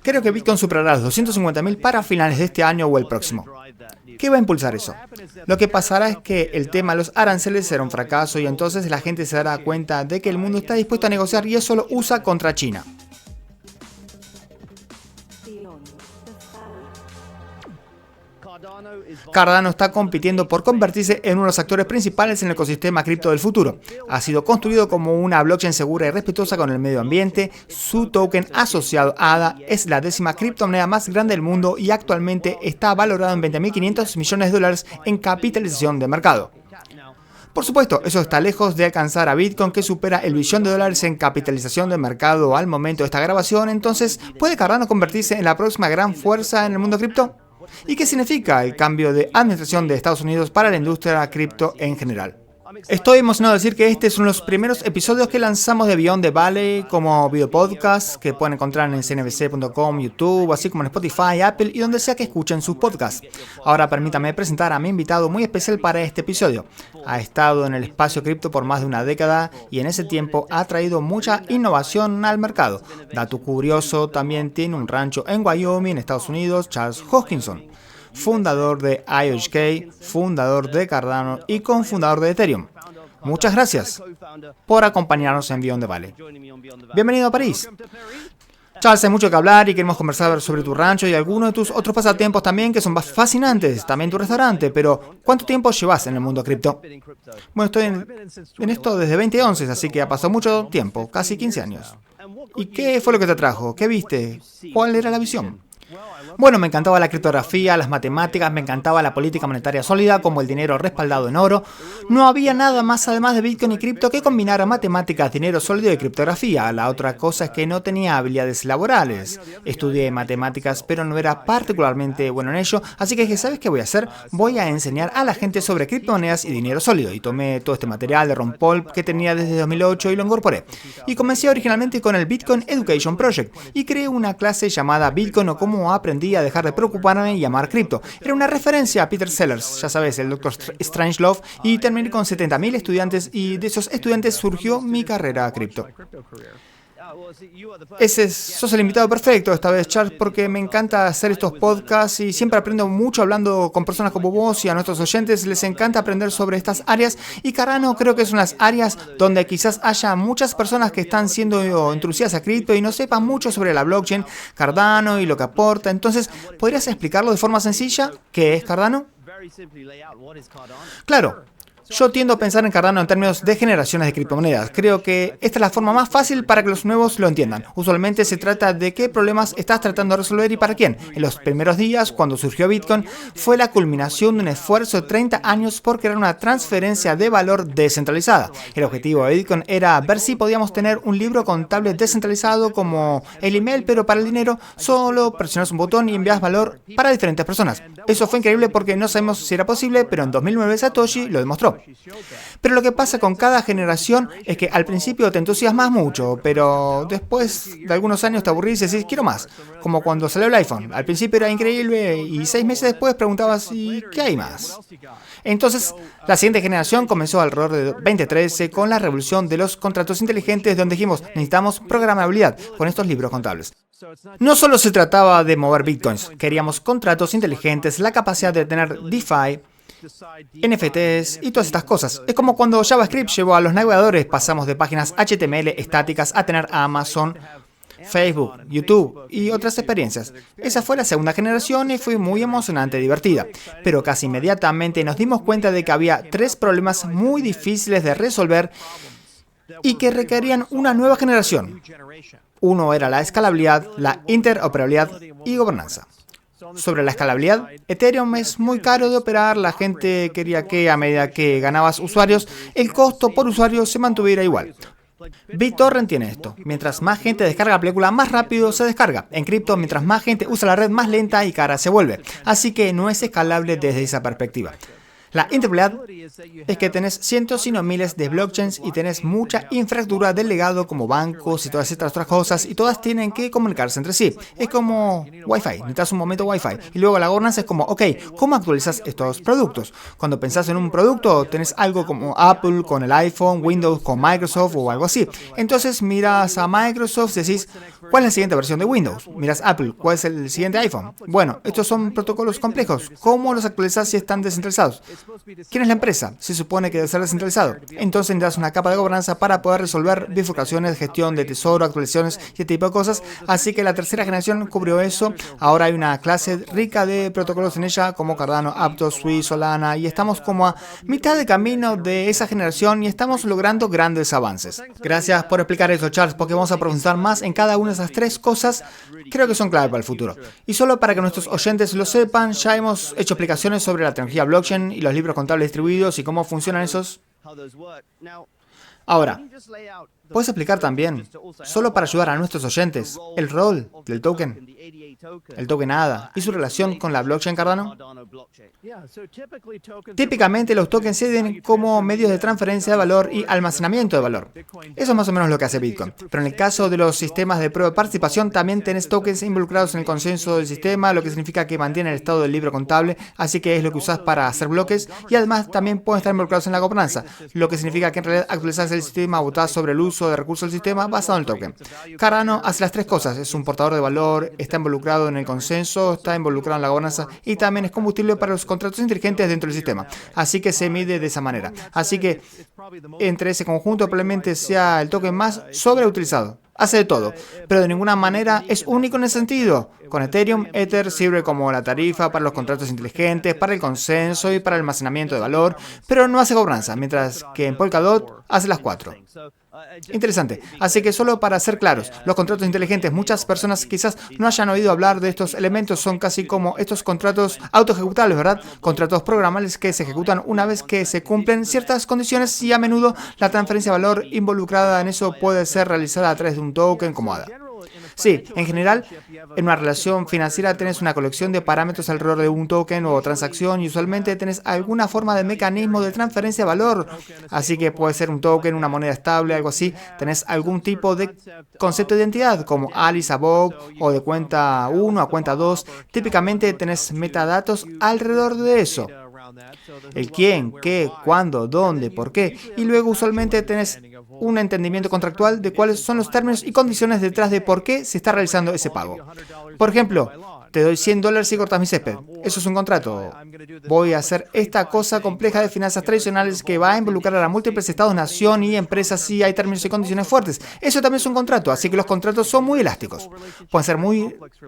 Creo que Bitcoin superará los 250.000 para finales de este año o el próximo. ¿Qué va a impulsar eso? Lo que pasará es que el tema de los aranceles será un fracaso y entonces la gente se dará cuenta de que el mundo está dispuesto a negociar y eso lo usa contra China. Cardano está compitiendo por convertirse en uno de los actores principales en el ecosistema cripto del futuro. Ha sido construido como una blockchain segura y respetuosa con el medio ambiente. Su token asociado ADA es la 10ª criptomoneda más grande del mundo y actualmente está valorado en $20.500 millones en capitalización de mercado. Por supuesto, eso está lejos de alcanzar a Bitcoin, que supera el $1 billón en capitalización de mercado al momento de esta grabación. Entonces, ¿puede Cardano convertirse en la próxima gran fuerza en el mundo cripto? ¿Y qué significa el cambio de administración de Estados Unidos para la industria cripto en general? Estoy emocionado de decir que este es uno de los primeros episodios que lanzamos de Beyond the Valley como video podcast que pueden encontrar en cnbc.com, YouTube, así como en Spotify, Apple y donde sea que escuchen sus podcasts. Ahora permítame presentar a mi invitado muy especial para este episodio. Ha estado en el espacio cripto por más de una década y en ese tiempo ha traído mucha innovación al mercado. Dato curioso, también tiene un rancho en Wyoming, en Estados Unidos, Charles Hoskinson, fundador de IOHK, fundador de Cardano y cofundador de Ethereum. Muchas gracias por acompañarnos en Beyond the Valley. Bienvenido a París. Charles, hay mucho que hablar y queremos conversar sobre tu rancho y algunos de tus otros pasatiempos también que son fascinantes, también tu restaurante, pero ¿cuánto tiempo llevas en el mundo cripto? Bueno, estoy en esto desde 2011, así que ha pasado mucho tiempo, casi 15 años. ¿Y qué fue lo que te atrajo? ¿Qué viste? ¿Cuál era la visión? Bueno, me encantaba la criptografía, las matemáticas, me encantaba la política monetaria sólida, como el dinero respaldado en oro. No había nada más además de Bitcoin y cripto que combinara matemáticas, dinero sólido y criptografía. La otra cosa es que no tenía habilidades laborales. Estudié matemáticas, pero no era particularmente bueno en ello, así que dije, ¿sabes qué voy a hacer? Voy a enseñar a la gente sobre criptomonedas y dinero sólido. Y tomé todo este material de Ron Paul que tenía desde 2008 y lo incorporé. Y comencé originalmente con el Bitcoin Education Project y creé una clase llamada Bitcoin o cómo aprendí a dejar de preocuparme y amar cripto. Era una referencia a Peter Sellers, ya sabes, el Dr. Strangelove, y terminé con 70.000 estudiantes y de esos estudiantes surgió mi carrera cripto. Sos el invitado perfecto esta vez, Charles, porque me encanta hacer estos podcasts y siempre aprendo mucho hablando con personas como vos y a nuestros oyentes les encanta aprender sobre estas áreas y Cardano creo que es unas áreas donde quizás haya muchas personas que están siendo introducidas a cripto y no sepan mucho sobre la blockchain, Cardano y lo que aporta. Entonces, ¿podrías explicarlo de forma sencilla? ¿Qué es Cardano? Claro. Yo tiendo a pensar en Cardano en términos de generaciones de criptomonedas. Creo que esta es la forma más fácil para que los nuevos lo entiendan. Usualmente se trata de qué problemas estás tratando de resolver y para quién. En los primeros días, cuando surgió Bitcoin, fue la culminación de un esfuerzo de 30 años por crear una transferencia de valor descentralizada. El objetivo de Bitcoin era ver si podíamos tener un libro contable descentralizado como el email, pero para el dinero solo presionas un botón y envías valor para diferentes personas. Eso fue increíble porque no sabemos si era posible, pero en 2009 Satoshi lo demostró. Pero lo que pasa con cada generación es que al principio te entusiasmas mucho, pero después de algunos años te aburrís y decís, quiero más. Como cuando salió el iPhone. Al principio era increíble y 6 meses después preguntabas, ¿y qué hay más? Entonces, la siguiente generación comenzó alrededor de 2013 con la revolución de los contratos inteligentes, donde dijimos, necesitamos programabilidad con estos libros contables. No solo se trataba de mover bitcoins, queríamos contratos inteligentes, la capacidad de tener DeFi, NFTs y todas estas cosas. Es como cuando JavaScript llevó a los navegadores, pasamos de páginas HTML estáticas a tener Amazon, Facebook, YouTube y otras experiencias. Esa fue la segunda generación y fue muy emocionante y divertida. Pero casi inmediatamente nos dimos cuenta de que había 3 problemas muy difíciles de resolver y que requerían una nueva generación. Uno era la escalabilidad, la interoperabilidad y gobernanza. Sobre la escalabilidad, Ethereum es muy caro de operar, la gente quería que a medida que ganabas usuarios, el costo por usuario se mantuviera igual. BitTorrent tiene esto, mientras más gente descarga la película, más rápido se descarga. En cripto, mientras más gente usa la red, más lenta y cara se vuelve. Así que no es escalable desde esa perspectiva. La interpretabilidad es que tenés cientos y no miles de blockchains y tenés mucha infraestructura del legado como bancos y todas estas otras cosas y todas tienen que comunicarse entre sí. Es como Wi-Fi, necesitas un momento Wi-Fi. Y luego la gobernanza es como, ok, ¿cómo actualizas estos productos? Cuando pensás en un producto, tenés algo como Apple con el iPhone, Windows con Microsoft o algo así. Entonces miras a Microsoft y decís, ¿cuál es la siguiente versión de Windows? Miras Apple, ¿cuál es el siguiente iPhone? Bueno, estos son protocolos complejos. ¿Cómo los actualizas si están descentralizados? ¿Quién es la empresa? Se supone que debe ser descentralizado. Entonces necesitas una capa de gobernanza para poder resolver bifurcaciones, gestión de tesoro, actualizaciones y este tipo de cosas. Así que la tercera generación cubrió eso. Ahora hay una clase rica de protocolos en ella, como Cardano, Aptos, Sui, Solana, y estamos como a mitad de camino de esa generación y estamos logrando grandes avances. Gracias por explicar eso, Charles, porque vamos a profundizar más en cada una de esas tres cosas. Creo que son clave para el futuro. Y solo para que nuestros oyentes lo sepan, ya hemos hecho explicaciones sobre la tecnología blockchain y los libros contables distribuidos y cómo funcionan esos. Ahora, ¿puedes explicar también, solo para ayudar a nuestros oyentes, el rol del token, el token ADA y su relación con la blockchain Cardano? Típicamente los tokens sirven como medios de transferencia de valor y almacenamiento de valor. Eso es más o menos lo que hace Bitcoin. Pero en el caso de los sistemas de prueba de participación, también tenés tokens involucrados en el consenso del sistema, lo que significa que mantienen el estado del libro contable, así que es lo que usás para hacer bloques, y además también pueden estar involucrados en la gobernanza, lo que significa que en realidad actualizás el sistema, votás sobre el uso de recursos del sistema basado en el token. Cardano hace las tres cosas, es un portador de valor, está involucrado en el consenso, está involucrado en la gobernanza y también es combustible para los contratos inteligentes dentro del sistema. Así que se mide de esa manera. Así que entre ese conjunto probablemente sea el token más sobreutilizado. Hace de todo, pero de ninguna manera es único en ese sentido. Con Ethereum, Ether sirve como la tarifa para los contratos inteligentes, para el consenso y para el almacenamiento de valor, pero no hace gobernanza, mientras que en Polkadot hace las cuatro. Interesante. Así que solo para ser claros, los contratos inteligentes, muchas personas quizás no hayan oído hablar de estos elementos, son casi como estos contratos autoejecutables, ¿verdad? Contratos programables que se ejecutan una vez que se cumplen ciertas condiciones y a menudo la transferencia de valor involucrada en eso puede ser realizada a través de un token como ADA. Sí, en general, en una relación financiera tenés una colección de parámetros alrededor de un token o transacción y usualmente tenés alguna forma de mecanismo de transferencia de valor. Así que puede ser un token, una moneda estable, algo así. Tenés algún tipo de concepto de identidad como Alice a Bob o de cuenta 1 a cuenta 2. Típicamente tenés metadatos alrededor de eso. El quién, qué, cuándo, dónde, por qué. Y luego usualmente tenés un entendimiento contractual de cuáles son los términos y condiciones detrás de por qué se está realizando ese pago. Por ejemplo, te doy $100 si cortas mi césped. Eso es un contrato. Voy a hacer esta cosa compleja de finanzas tradicionales que va a involucrar a múltiples estados, nación y empresas si hay términos y condiciones fuertes. Eso también es un contrato, así que los contratos son muy elásticos. Pueden ser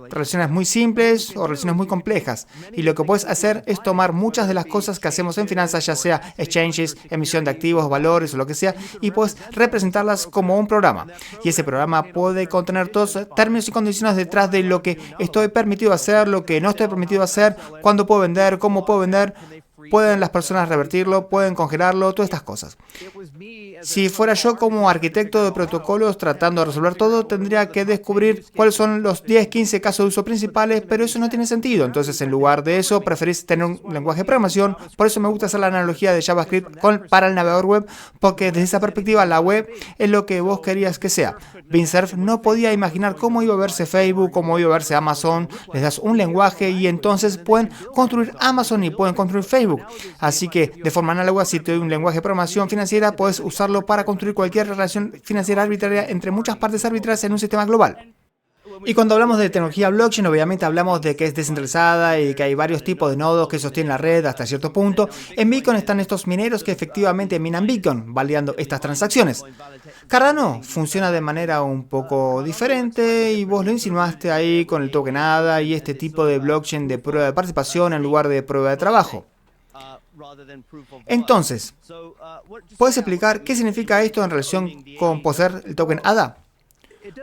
relaciones muy simples o relaciones muy complejas. Y lo que puedes hacer es tomar muchas de las cosas que hacemos en finanzas, ya sea exchanges, emisión de activos, valores o lo que sea, y puedes representarlas como un programa. Y ese programa puede contener todos los términos y condiciones detrás de lo que estoy permitido hacer, lo que no estoy permitido hacer, cuándo puedo vender, cómo puedo vender, pueden las personas revertirlo, pueden congelarlo, todas estas cosas. Si fuera yo como arquitecto de protocolos tratando de resolver todo, tendría que descubrir cuáles son los 10, 15 casos de uso principales, pero eso no tiene sentido. Entonces, en lugar de eso, preferís tener un lenguaje de programación. Por eso me gusta hacer la analogía de JavaScript para el navegador web, porque desde esa perspectiva la web es lo que vos querías que sea. Bingsurf no podía imaginar cómo iba a verse Facebook, cómo iba a verse Amazon. Les das un lenguaje y entonces pueden construir Amazon y pueden construir Facebook. Así que, de forma análoga, si te doy un lenguaje de programación financiera, puedes usarlo para construir cualquier relación financiera arbitraria entre muchas partes arbitrarias en un sistema global. Y cuando hablamos de tecnología blockchain, obviamente hablamos de que es descentralizada y que hay varios tipos de nodos que sostienen la red hasta cierto punto. En Bitcoin están estos mineros que efectivamente minan Bitcoin, validando estas transacciones. Cardano funciona de manera un poco diferente y vos lo insinuaste ahí con el token ADA y este tipo de blockchain de prueba de participación en lugar de prueba de trabajo. Entonces, ¿puedes explicar qué significa esto en relación con poseer el token ADA?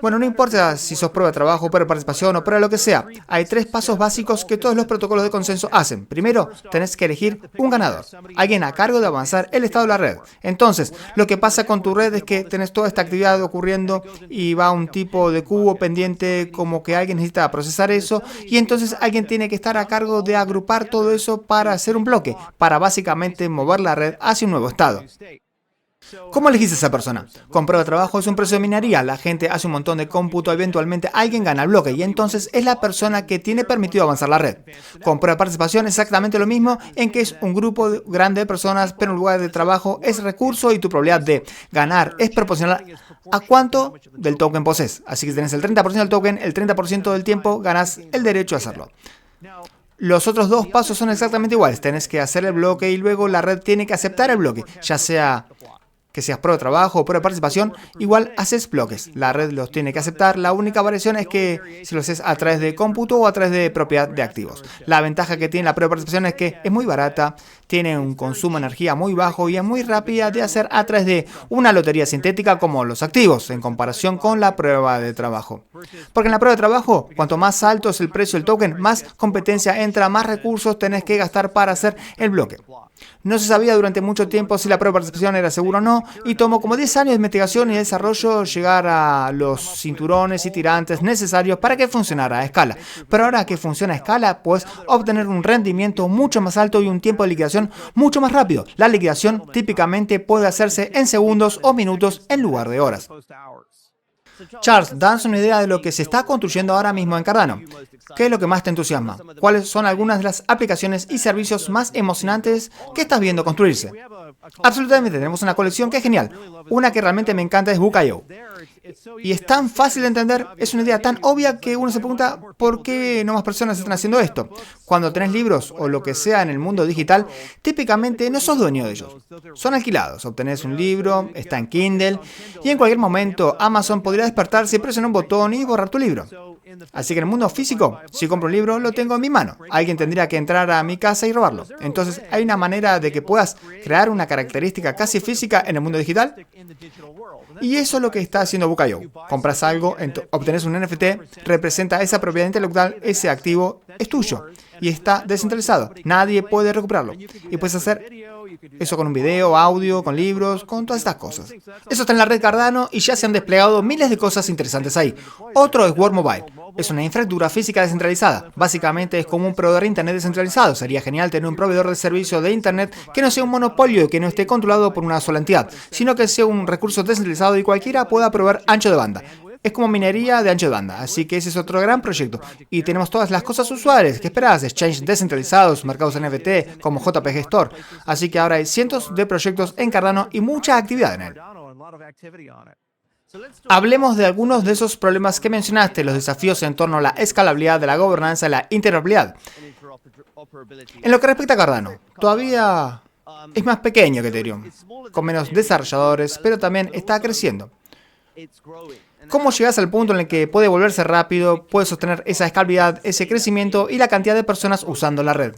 Bueno, no importa si sos prueba de trabajo, prueba de participación o prueba de lo que sea. Hay 3 pasos básicos que todos los protocolos de consenso hacen. Primero, tenés que elegir un ganador, alguien a cargo de avanzar el estado de la red. Entonces, lo que pasa con tu red es que tenés toda esta actividad ocurriendo y va un tipo de cubo pendiente como que alguien necesita procesar eso y entonces alguien tiene que estar a cargo de agrupar todo eso para hacer un bloque, para básicamente mover la red hacia un nuevo estado. ¿Cómo elegís a esa persona? Con prueba de trabajo es un proceso de minería, la gente hace un montón de cómputo, eventualmente alguien gana el bloque y entonces es la persona que tiene permitido avanzar la red. Con prueba de participación es exactamente lo mismo, en que es un grupo grande de personas, pero en lugar de trabajo es recurso y tu probabilidad de ganar es proporcional a cuánto del token posees. Así que si tenés el 30% del token, el 30% del tiempo ganás el derecho a hacerlo. Los otros 2 pasos son exactamente iguales. Tenés que hacer el bloque y luego la red tiene que aceptar el bloque, ya sea que seas prueba de trabajo o prueba de participación, igual haces bloques. La red los tiene que aceptar. La única variación es que si lo haces a través de cómputo o a través de propiedad de activos. La ventaja que tiene la prueba de participación es que es muy barata, tiene un consumo de energía muy bajo y es muy rápida de hacer a través de una lotería sintética como los activos, en comparación con la prueba de trabajo. Porque en la prueba de trabajo, cuanto más alto es el precio del token, más competencia entra, más recursos tenés que gastar para hacer el bloque. No se sabía durante mucho tiempo si la prueba de participación era segura o no, y tomó como 10 años de investigación y desarrollo llegar a los cinturones y tirantes necesarios para que funcionara a escala. Pero ahora que funciona a escala, puedes obtener un rendimiento mucho más alto y un tiempo de liquidación mucho más rápido. La liquidación típicamente puede hacerse en segundos o minutos en lugar de horas. Charles, danos una idea de lo que se está construyendo ahora mismo en Cardano. ¿Qué es lo que más te entusiasma? ¿Cuáles son algunas de las aplicaciones y servicios más emocionantes que estás viendo construirse? Absolutamente, tenemos una colección que es genial. Una que realmente me encanta es Book.io. Y es tan fácil de entender, es una idea tan obvia que uno se pregunta ¿por qué no más personas están haciendo esto? Cuando tenés libros o lo que sea en el mundo digital, típicamente no sos dueño de ellos. Son alquilados. Obtenés un libro, está en Kindle y en cualquier momento Amazon podría despertarse, presionar un botón y borrar tu libro. Así que en el mundo físico, si compro un libro, lo tengo en mi mano. Alguien tendría que entrar a mi casa y robarlo. Entonces, ¿hay una manera de que puedas crear una característica casi física en el mundo digital? Y eso es lo que está haciendo Book.io. Compras algo, obtenés un NFT, representa esa propiedad intelectual, ese activo es tuyo y está descentralizado. Nadie puede recuperarlo. Y puedes hacer eso con un video, audio, con libros, con todas estas cosas. Eso está en la red Cardano y ya se han desplegado miles de cosas interesantes ahí. Otro es World Mobile. Es una infraestructura física descentralizada. Básicamente es como un proveedor de Internet descentralizado. Sería genial tener un proveedor de servicio de Internet que no sea un monopolio y que no esté controlado por una sola entidad, sino que sea un recurso descentralizado y cualquiera pueda proveer ancho de banda. Es como minería de ancho de banda, así que ese es otro gran proyecto. Y tenemos todas las cosas usuales. ¿Qué esperás? Exchange descentralizados, mercados NFT como JPG Store. Así que ahora hay cientos de proyectos en Cardano y mucha actividad en él. Hablemos de algunos de esos problemas que mencionaste, los desafíos en torno a la escalabilidad de la gobernanza y la interoperabilidad. En lo que respecta a Cardano, todavía es más pequeño que Ethereum, con menos desarrolladores, pero también está creciendo. ¿Cómo llegas al punto en el que puede volverse rápido, puede sostener esa escalabilidad, ese crecimiento y la cantidad de personas usando la red?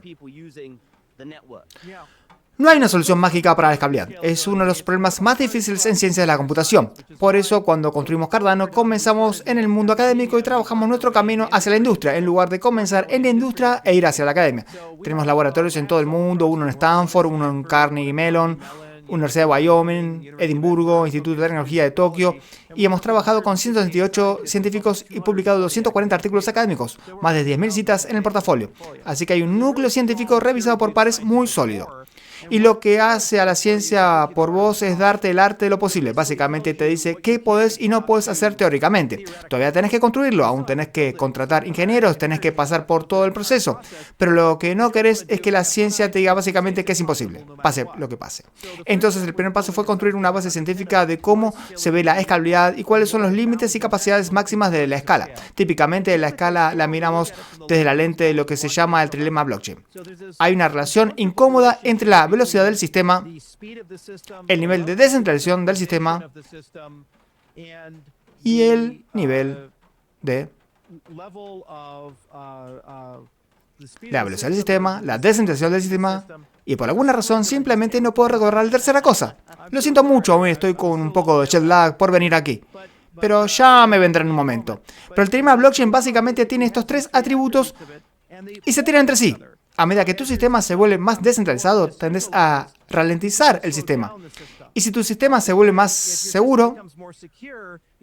No hay una solución mágica para la escalabilidad. Es uno de los problemas más difíciles en ciencia de la computación. Por eso, cuando construimos Cardano, comenzamos en el mundo académico y trabajamos nuestro camino hacia la industria, en lugar de comenzar en la industria e ir hacia la academia. Tenemos laboratorios en todo el mundo, uno en Stanford, uno en Carnegie Mellon, Universidad de Wyoming, Edimburgo, Instituto de Tecnología de Tokio, y hemos trabajado con 168 científicos y publicado 240 artículos académicos, más de 10.000 citas en el portafolio. Así que hay un núcleo científico revisado por pares muy sólido. Y lo que hace a la ciencia por vos es darte el arte de lo posible. Básicamente te dice qué podés y no podés hacer teóricamente. Todavía tenés que construirlo, aún tenés que contratar ingenieros, tenés que pasar por todo el proceso. Pero lo que no querés es que la ciencia te diga básicamente que es imposible, pase lo que pase. Entonces el primer paso fue construir una base científica de cómo se ve la escalabilidad y cuáles son los límites y capacidades máximas de la escala. Típicamente la escala la miramos desde la lente de lo que se llama el trilema blockchain. Hay una relación incómoda entre la velocidad del sistema, el nivel de descentralización del sistema y el nivel de la velocidad del sistema, la descentralización del sistema, y por alguna razón simplemente no puedo recordar la tercera cosa. Lo siento mucho, aún estoy con un poco de jet lag por venir aquí. pero ya me vendrá en un momento. Pero el teorema blockchain básicamente tiene estos tres atributos y se tiran entre sí. A medida que tu sistema se vuelve más descentralizado, tendés a ralentizar el sistema. Y si tu sistema se vuelve más seguro,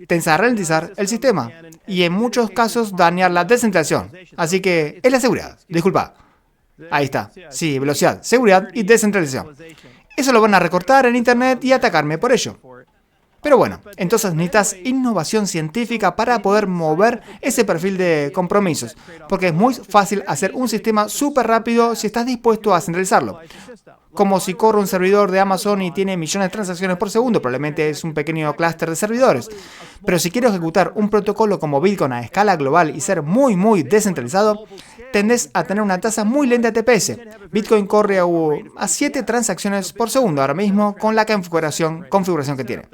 tendés a ralentizar el sistema. Y en muchos casos dañar la descentralización. Así que es la seguridad. Disculpa. Ahí está. Sí, velocidad, seguridad y descentralización. Eso lo van a recortar en internet y atacarme por ello. Pero bueno, entonces necesitas innovación científica para poder mover ese perfil de compromisos, porque es muy fácil hacer un sistema súper rápido si estás dispuesto a centralizarlo. Como si corre un servidor de Amazon y tiene millones de transacciones por segundo, probablemente es un pequeño clúster de servidores. Pero si quieres ejecutar un protocolo como Bitcoin a escala global y ser muy descentralizado, tendés a tener una tasa muy lenta de TPS. Bitcoin corre a 7 transacciones por segundo ahora mismo con la configuración que tiene.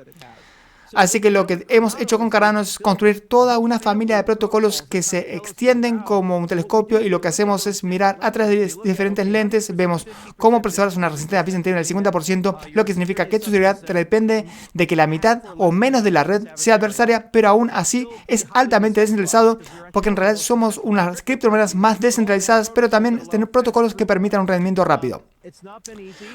Así que lo que hemos hecho con Cardano es construir toda una familia de protocolos que se extienden como un telescopio, y lo que hacemos es mirar a través de diferentes lentes. Vemos cómo preservar una resistencia bizantina del 50%, lo que significa que tu seguridad depende de que la mitad o menos de la red sea adversaria, pero aún así es altamente descentralizado, porque en realidad somos unas criptomonedas más descentralizadas, pero también tener protocolos que permitan un rendimiento rápido.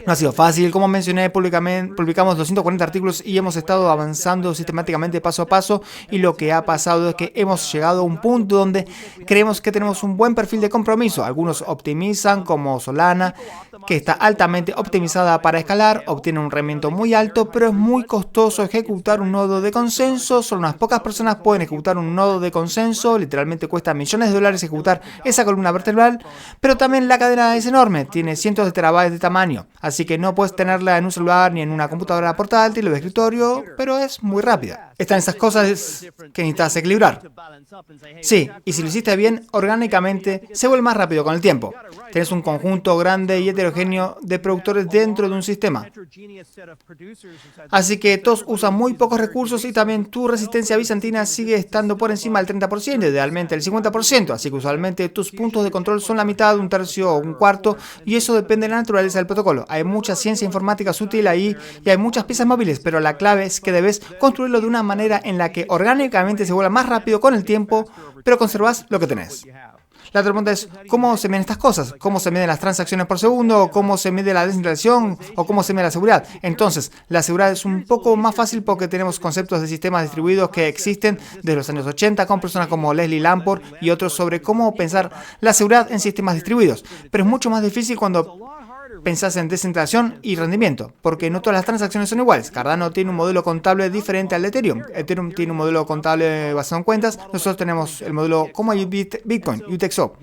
No ha sido fácil, como mencioné, publicamos 240 artículos y hemos estado avanzando sistemáticamente paso a paso, y lo que ha pasado es que hemos llegado a un punto donde creemos que tenemos un buen perfil de compromiso. Algunos optimizan, como Solana, que está altamente optimizada para escalar, obtiene un rendimiento muy alto, pero es muy costoso ejecutar un nodo de consenso. Solo unas pocas personas pueden ejecutar un nodo de consenso, literalmente cuesta millones de dólares ejecutar esa columna vertebral, pero también la cadena es enorme, tiene cientos de terabytes de tamaño, así que no puedes tenerla en un celular ni en una computadora portátil o de escritorio, pero es muy rápida. Están esas cosas que necesitas equilibrar. Sí, y si lo hiciste bien, orgánicamente se vuelve más rápido con el tiempo. Tienes un conjunto grande y heterogéneo de productores dentro de un sistema. Así que todos usan muy pocos recursos, y también tu resistencia bizantina sigue estando por encima del 30%, idealmente el 50%, así que usualmente tus puntos de control son la mitad, un tercio o un cuarto, y eso depende de la naturaleza del protocolo. Hay mucha ciencia informática sutil ahí y hay muchas piezas móviles, pero la clave es que debes construirlo de una manera en la que orgánicamente se vuelva más rápido con el tiempo, pero conservas lo que tenés. La otra pregunta es, ¿cómo se miden estas cosas? ¿Cómo se miden las transacciones por segundo? ¿Cómo se mide la descentralización? ¿O cómo se mide la seguridad? Entonces, la seguridad es un poco más fácil porque tenemos conceptos de sistemas distribuidos que existen desde los años 80 con personas como Leslie Lamport y otros sobre cómo pensar la seguridad en sistemas distribuidos. Pero es mucho más difícil cuando pensás en descentralización y rendimiento, porque no todas las transacciones son iguales. Cardano tiene un modelo contable diferente al de Ethereum. Ethereum tiene un modelo contable basado en cuentas. Nosotros tenemos el modelo como hay Bitcoin, UTXO.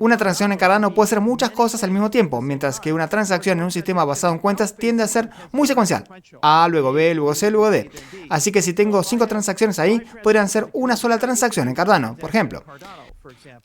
Una transacción en Cardano puede ser muchas cosas al mismo tiempo, mientras que una transacción en un sistema basado en cuentas tiende a ser muy secuencial. A, luego B, luego C, luego D. Así que si tengo 5 transacciones ahí, podrían ser una sola transacción en Cardano, por ejemplo.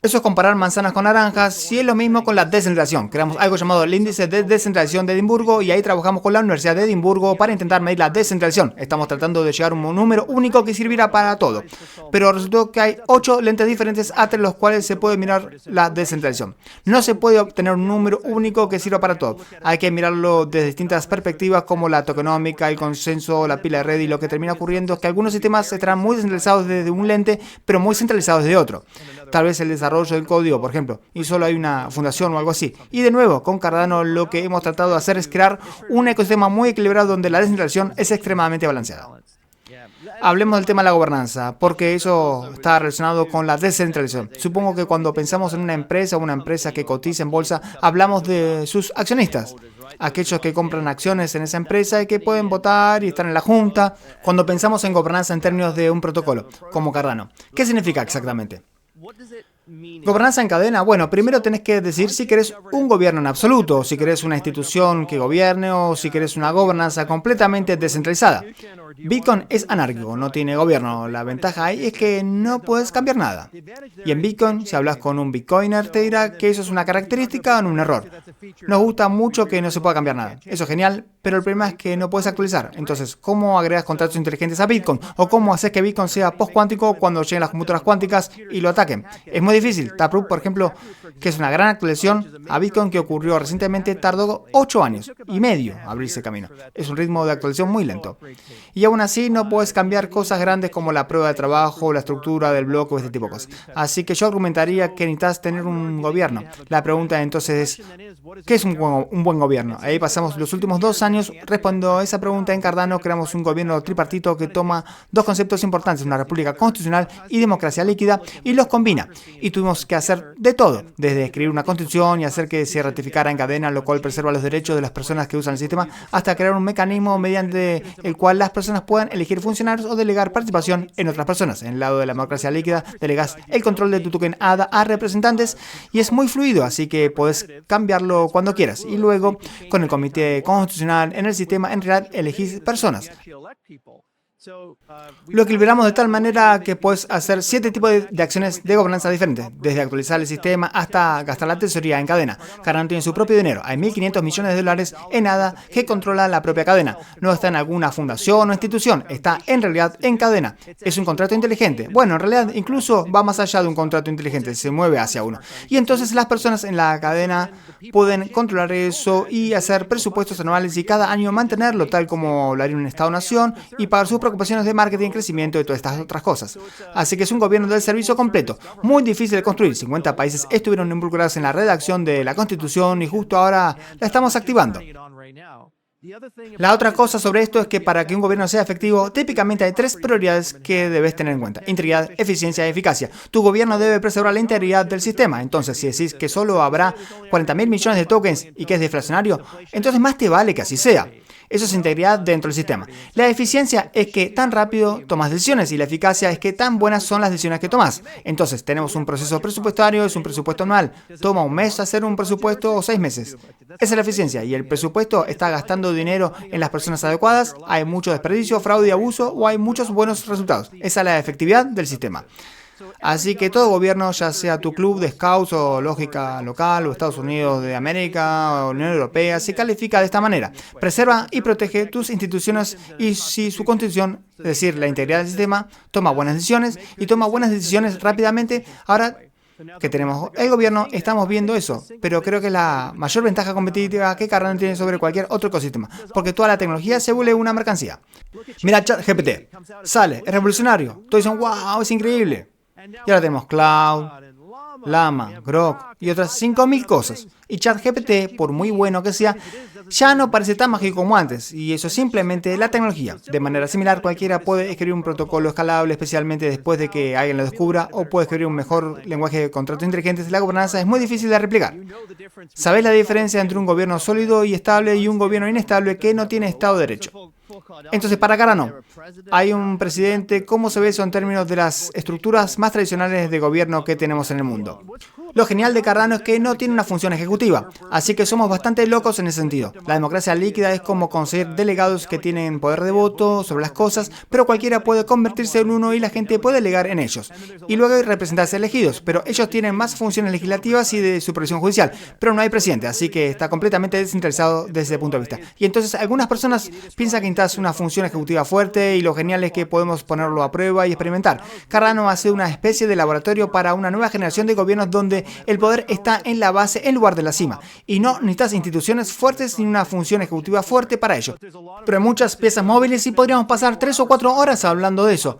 Eso es comparar manzanas con naranjas, y es lo mismo con la descentralización. Creamos algo llamado el índice de descentralización de Edimburgo, y ahí trabajamos con la Universidad de Edimburgo para intentar medir la descentralización. Estamos tratando de llegar a un número único que sirviera para todo. Pero resultó que hay 8 lentes diferentes entre los cuales se puede mirar la descentralización. No se puede obtener un número único que sirva para todo. Hay que mirarlo desde distintas perspectivas, como la tokenómica, el consenso, la pila de red, y lo que termina ocurriendo es que algunos sistemas estarán muy descentralizados desde un lente, pero muy centralizados desde otro. Tal vez el desarrollo del código, por ejemplo, y solo hay una fundación o algo así. Y de nuevo, con Cardano lo que hemos tratado de hacer es crear un ecosistema muy equilibrado donde la descentralización es extremadamente balanceada. Hablemos del tema de la gobernanza, porque eso está relacionado con la descentralización. Supongo que cuando pensamos en una empresa que cotiza en bolsa, hablamos de sus accionistas, aquellos que compran acciones en esa empresa y que pueden votar y estar en la junta. Cuando pensamos en gobernanza en términos de un protocolo, como Cardano, ¿qué significa exactamente? Gobernanza en cadena. Bueno, primero tenés que decir si querés un gobierno en absoluto, si querés una institución que gobierne, o si querés una gobernanza completamente descentralizada. Bitcoin es anárquico, no tiene gobierno. La ventaja ahí es que no puedes cambiar nada. Y en Bitcoin, si hablas con un Bitcoiner, te dirá que eso es una característica o un error. Nos gusta mucho que no se pueda cambiar nada. Eso es genial, pero el problema es que no puedes actualizar. Entonces, ¿cómo agregas contratos inteligentes a Bitcoin? ¿O cómo haces que Bitcoin sea post-cuántico cuando lleguen las computadoras cuánticas y lo ataquen? Es muy difícil. Taproot, por ejemplo, que es una gran actualización a Bitcoin que ocurrió recientemente, tardó 8 años y medio abrirse camino. Es un ritmo de actualización muy lento. Y aún así no puedes cambiar cosas grandes como la prueba de trabajo, la estructura del bloque o este tipo de cosas. Así que yo argumentaría que necesitas tener un gobierno. La pregunta entonces es, ¿qué es un buen gobierno? Ahí pasamos los últimos 2 años respondiendo a esa pregunta en Cardano. Creamos un gobierno tripartito que toma dos conceptos importantes, una república constitucional y democracia líquida, y los combina. Y tuvimos que hacer de todo, desde escribir una constitución y hacer que se ratificara en cadena, lo cual preserva los derechos de las personas que usan el sistema, hasta crear un mecanismo mediante el cual las personas puedan elegir funcionarios o delegar participación en otras personas. En el lado de la democracia líquida, delegas el control de tu token ADA a representantes y es muy fluido, así que puedes cambiarlo cuando quieras. Y luego, con el comité constitucional en el sistema, en realidad elegís personas. Lo equilibramos de tal manera que puedes hacer 7 tipos de acciones de gobernanza diferentes, desde actualizar el sistema hasta gastar la tesorería en cadena. Cardano tiene su propio dinero. Hay 1.500 millones de dólares en ADA que controla la propia cadena. No está en alguna fundación o institución, está en realidad en cadena. Es un contrato inteligente. Bueno, en realidad incluso va más allá de un contrato inteligente, se mueve hacia uno. Y entonces las personas en la cadena pueden controlar eso y hacer presupuestos anuales y cada año mantenerlo tal como lo haría un Estado-nación y pagar sus preocupaciones de marketing, crecimiento y todas estas otras cosas. Así que es un gobierno del servicio completo, muy difícil de construir. 50 países estuvieron involucrados en la redacción de la Constitución y justo ahora la estamos activando. La otra cosa sobre esto es que para que un gobierno sea efectivo, típicamente hay 3 prioridades que debes tener en cuenta: integridad, eficiencia y eficacia. Tu gobierno debe preservar la integridad del sistema. Entonces, si decís que solo habrá 40.000 millones de tokens y que es deflacionario, entonces más te vale que así sea. Eso es integridad dentro del sistema. La eficiencia es que tan rápido tomas decisiones y la eficacia es que tan buenas son las decisiones que tomas. Entonces, tenemos un proceso presupuestario, es un presupuesto anual. Toma un mes hacer un presupuesto o 6 meses. Esa es la eficiencia y el presupuesto está gastando dinero en las personas adecuadas, hay mucho desperdicio, fraude y abuso o hay muchos buenos resultados. Esa es la efectividad del sistema. Así que todo gobierno, ya sea tu club de scouts o lógica local o Estados Unidos de América o Unión Europea, se califica de esta manera. Preserva y protege tus instituciones y si su constitución, es decir, la integridad del sistema, toma buenas decisiones y toma buenas decisiones rápidamente. Ahora que tenemos el gobierno, estamos viendo eso, pero creo que es la mayor ventaja competitiva que Cardano tiene sobre cualquier otro ecosistema, porque toda la tecnología se vuelve una mercancía. Mira ChatGPT, sale, es revolucionario, todos dicen, wow, es increíble. Y ahora tenemos Cloud, Llama, Grok y otras 5.000 cosas. Y ChatGPT, por muy bueno que sea, ya no parece tan mágico como antes, y eso es simplemente la tecnología. De manera similar, cualquiera puede escribir un protocolo escalable, especialmente después de que alguien lo descubra, o puede escribir un mejor lenguaje de contratos inteligentes. La gobernanza es muy difícil de replicar. ¿Sabéis la diferencia entre un gobierno sólido y estable y un gobierno inestable que no tiene Estado de Derecho? Entonces, para Cardano, hay un presidente. ¿Cómo se ve eso en términos de las estructuras más tradicionales de gobierno que tenemos en el mundo? Lo genial de Cardano es que no tiene una función ejecutiva, así que somos bastante locos en ese sentido. La democracia líquida es como conseguir delegados que tienen poder de voto sobre las cosas, pero cualquiera puede convertirse en uno y la gente puede delegar en ellos. Y luego hay representantes elegidos, pero ellos tienen más funciones legislativas y de supervisión judicial, pero no hay presidente, así que está completamente descentralizado desde ese punto de vista. Y entonces algunas personas piensan que necesitas una función ejecutiva fuerte y lo genial es que podemos ponerlo a prueba y experimentar. Cardano hace una especie de laboratorio para una nueva generación de gobiernos donde el poder está en la base en lugar de la cima. Y no necesitas instituciones fuertes ni una función ejecutiva fuerte para ello. Pero hay muchas piezas móviles y podríamos pasar 3 o 4 horas hablando de eso.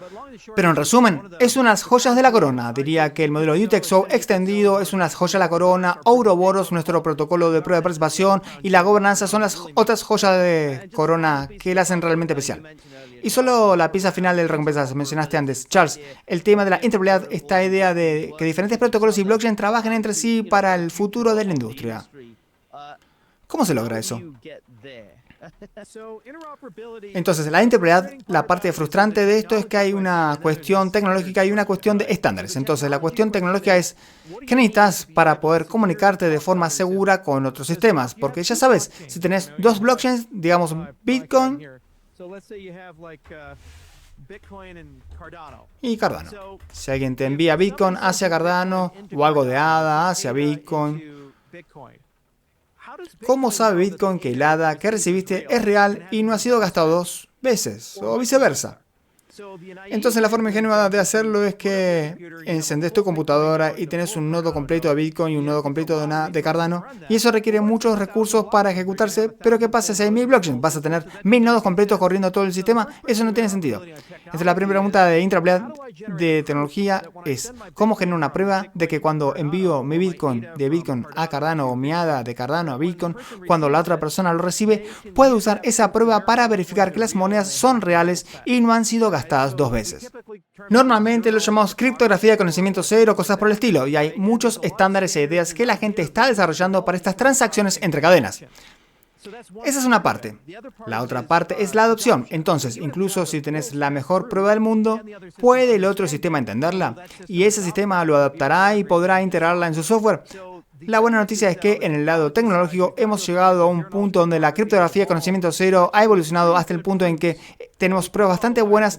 Pero en resumen, es unas joyas de la corona. Diría que el modelo UTXO extendido es unas joyas de la corona, Ouroboros, nuestro protocolo de prueba de participación y la gobernanza son las otras joyas de corona que la hacen realmente especial. Y solo la pieza final del rompecabezas mencionaste antes, Charles, el tema de la interoperabilidad, esta idea de que diferentes protocolos y blockchain trabajen entre sí para el futuro de la industria. ¿Cómo se logra eso? Entonces, la interoperabilidad, la parte frustrante de esto es que hay una cuestión tecnológica y una cuestión de estándares. Entonces, la cuestión tecnológica es, ¿qué necesitas para poder comunicarte de forma segura con otros sistemas? Porque ya sabes, si tenés 2 blockchains, digamos Bitcoin y Cardano. Si alguien te envía Bitcoin hacia Cardano o algo de ADA hacia Bitcoin, ¿cómo sabe Bitcoin que el ADA que recibiste es real y no ha sido gastado 2 veces o viceversa? Entonces la forma ingenua de hacerlo es que encendés tu computadora y tenés un nodo completo de Bitcoin y un nodo completo de Cardano, y eso requiere muchos recursos para ejecutarse. Pero ¿qué pasa si hay 1000 blockchains? ¿Vas a tener 1000 nodos completos corriendo todo el sistema? Eso no tiene sentido. Entonces la primera pregunta de Intraplay de tecnología es: ¿cómo genero una prueba de que cuando envío mi Bitcoin de Bitcoin a Cardano o mi ADA de Cardano a Bitcoin, cuando la otra persona lo recibe, puedo usar esa prueba para verificar que las monedas son reales y no han sido gastadas dos veces? Normalmente lo llamamos criptografía de conocimiento cero, cosas por el estilo, y hay muchos estándares e ideas que la gente está desarrollando para estas transacciones entre cadenas. Esa es una parte. La otra parte es la adopción. Entonces, incluso si tenés la mejor prueba del mundo, ¿puede el otro sistema entenderla? Y ese sistema lo adaptará y podrá integrarla en su software. La buena noticia es que en el lado tecnológico hemos llegado a un punto donde la criptografía de conocimiento cero ha evolucionado hasta el punto en que tenemos pruebas bastante buenas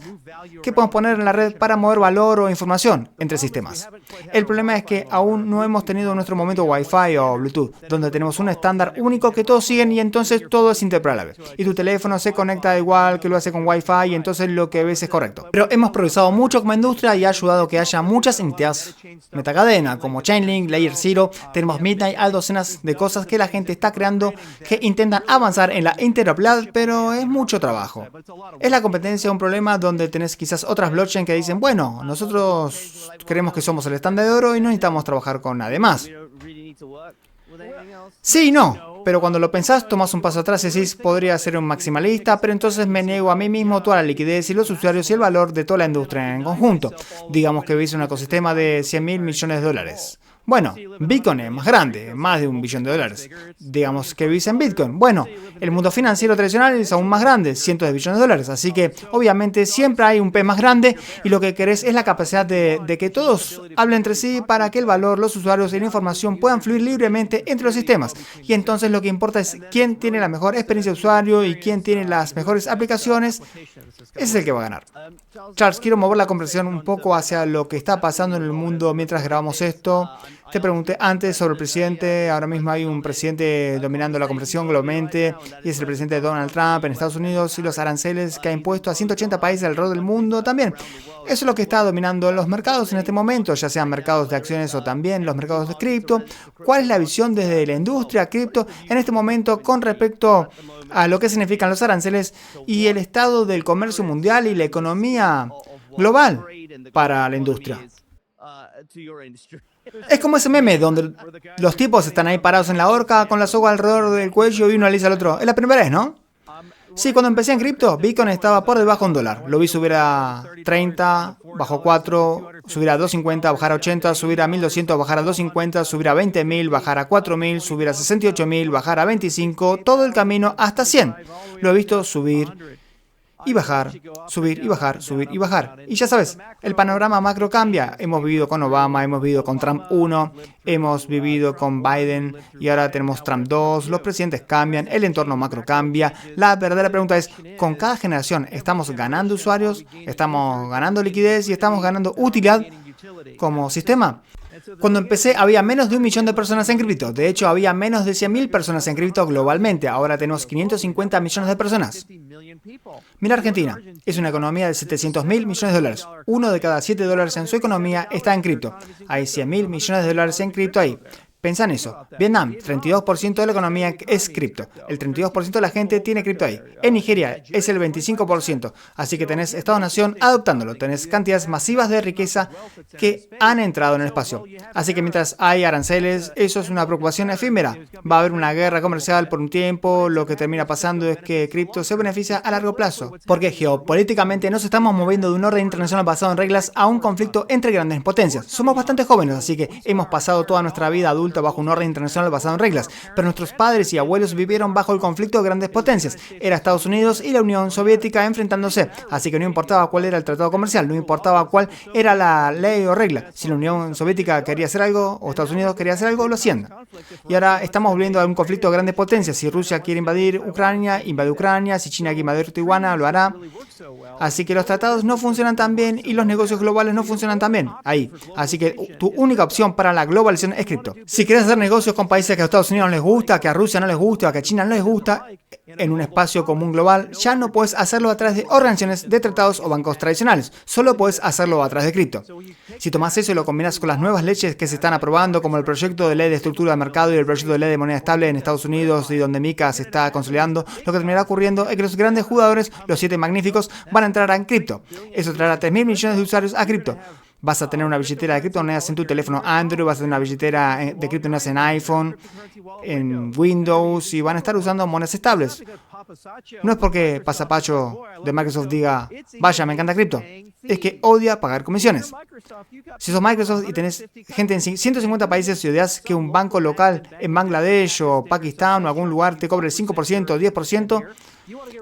que podemos poner en la red para mover valor o información entre sistemas. El problema es que aún no hemos tenido nuestro momento Wi-Fi o Bluetooth, donde tenemos un estándar único que todos siguen y entonces todo es interpretable. Y tu teléfono se conecta igual que lo hace con Wi-Fi y entonces lo que ves es correcto. Pero hemos progresado mucho como industria y ha ayudado a que haya muchas entidades metacadena, como Chainlink, Layer Zero. Tenemos Midnight, hay docenas de cosas que la gente está creando que intentan avanzar en la interoperabilidad, pero es mucho trabajo. ¿Es la competencia un problema donde tenés quizás otras blockchain que dicen, bueno, nosotros creemos que somos el estándar de oro y no necesitamos trabajar con nadie más? Sí y no, pero cuando lo pensás, tomás un paso atrás y decís, podría ser un maximalista, pero entonces me niego a mí mismo toda la liquidez y los usuarios y el valor de toda la industria en conjunto. Digamos que vivís un ecosistema de 100.000 millones de dólares. Bueno, Bitcoin es más grande, más de $1 billón. Digamos que vivís en Bitcoin. Bueno, el mundo financiero tradicional es aún más grande, cientos de billones de dólares. Así que, obviamente, siempre hay un pez más grande y lo que querés es la capacidad de que todos hablen entre sí para que el valor, los usuarios y la información puedan fluir libremente entre los sistemas. Y entonces lo que importa es quién tiene la mejor experiencia de usuario y quién tiene las mejores aplicaciones. Ese es el que va a ganar. Charles, quiero mover la conversación un poco hacia lo que está pasando en el mundo mientras grabamos esto. Te pregunté antes sobre el presidente. Ahora mismo hay un presidente dominando la conversación globalmente y es el presidente Donald Trump en Estados Unidos y los aranceles que ha impuesto a 180 países alrededor del mundo también. Eso es lo que está dominando los mercados en este momento, ya sean mercados de acciones o también los mercados de cripto. ¿Cuál es la visión desde la industria cripto en este momento con respecto a lo que significan los aranceles y el estado del comercio mundial y la economía global para la industria? Es como ese meme donde los tipos están ahí parados en la horca con la soga alrededor del cuello y uno le dice al otro, es la primera vez, ¿no? Sí, cuando empecé en cripto, Bitcoin estaba por debajo de $1. Lo vi subir a 30, bajó 4, subir a 250, bajar a 80, subir a 1200, bajar a 250, subir a 20.000, bajar a 4.000, subir a 68.000, bajar a 25, todo el camino hasta 100. Lo he visto subir y bajar, subir y bajar, subir y bajar. Y ya sabes, el panorama macro cambia. Hemos vivido con Obama, hemos vivido con Trump 1, hemos vivido con Biden y ahora tenemos Trump 2. Los presidentes cambian, el entorno macro cambia. La verdadera pregunta es, ¿con cada generación estamos ganando usuarios, estamos ganando liquidez y estamos ganando utilidad como sistema? Cuando empecé había menos de 1 millón de personas en cripto. De hecho, había menos de 100.000 personas en cripto globalmente. Ahora tenemos 550 millones de personas. Mira Argentina. Es una economía de 700.000 millones de dólares. Uno de cada 7 dólares en su economía está en cripto. Hay 100.000 millones de dólares en cripto ahí. Pensá en eso. Vietnam, 32% de la economía es cripto. El 32% de la gente tiene cripto ahí. En Nigeria es el 25%. Así que tenés Estado-nación adoptándolo. Tenés cantidades masivas de riqueza que han entrado en el espacio. Así que mientras hay aranceles, eso es una preocupación efímera. Va a haber una guerra comercial por un tiempo. Lo que termina pasando es que cripto se beneficia a largo plazo. Porque geopolíticamente nos estamos moviendo de un orden internacional basado en reglas a un conflicto entre grandes potencias. Somos bastante jóvenes, así que hemos pasado toda nuestra vida adulta bajo un orden internacional basado en reglas, pero nuestros padres y abuelos vivieron bajo el conflicto de grandes potencias. Era Estados Unidos y la Unión Soviética enfrentándose, así que no importaba cuál era el tratado comercial, no importaba cuál era la ley o regla. Si la Unión Soviética quería hacer algo o Estados Unidos quería hacer algo, lo hacían. Y ahora estamos volviendo a un conflicto de grandes potencias. Si Rusia quiere invadir Ucrania, invade Ucrania. Si China quiere invadir Taiwán, lo hará. Así que los tratados no funcionan tan bien y los negocios globales no funcionan tan bien ahí. Así que tu única opción para la globalización es cripto. Si quieres hacer negocios con países que a Estados Unidos no les gusta, que a Rusia no les gusta, que a China no les gusta, en un espacio común global, ya no puedes hacerlo a través de organizaciones de tratados o bancos tradicionales. Solo puedes hacerlo a través de cripto. Si tomas eso y lo combinas con las nuevas leyes que se están aprobando, como el proyecto de ley de estructura de mercado y el proyecto de ley de moneda estable en Estados Unidos y donde MiCA se está consolidando, lo que terminará ocurriendo es que los grandes jugadores, los 7 magníficos, van a entrar en cripto. Eso traerá 3.000 millones de usuarios a cripto. Vas a tener una billetera de criptomonedas en tu teléfono Android, vas a tener una billetera de criptomonedas en iPhone, en Windows, y van a estar usando monedas estables. No es porque Pasapacho de Microsoft diga, vaya, me encanta cripto. Es que odia pagar comisiones. Si sos Microsoft y tenés gente en 150 países y odias que un banco local en Bangladesh o Pakistán o algún lugar te cobre el 5% o 10%,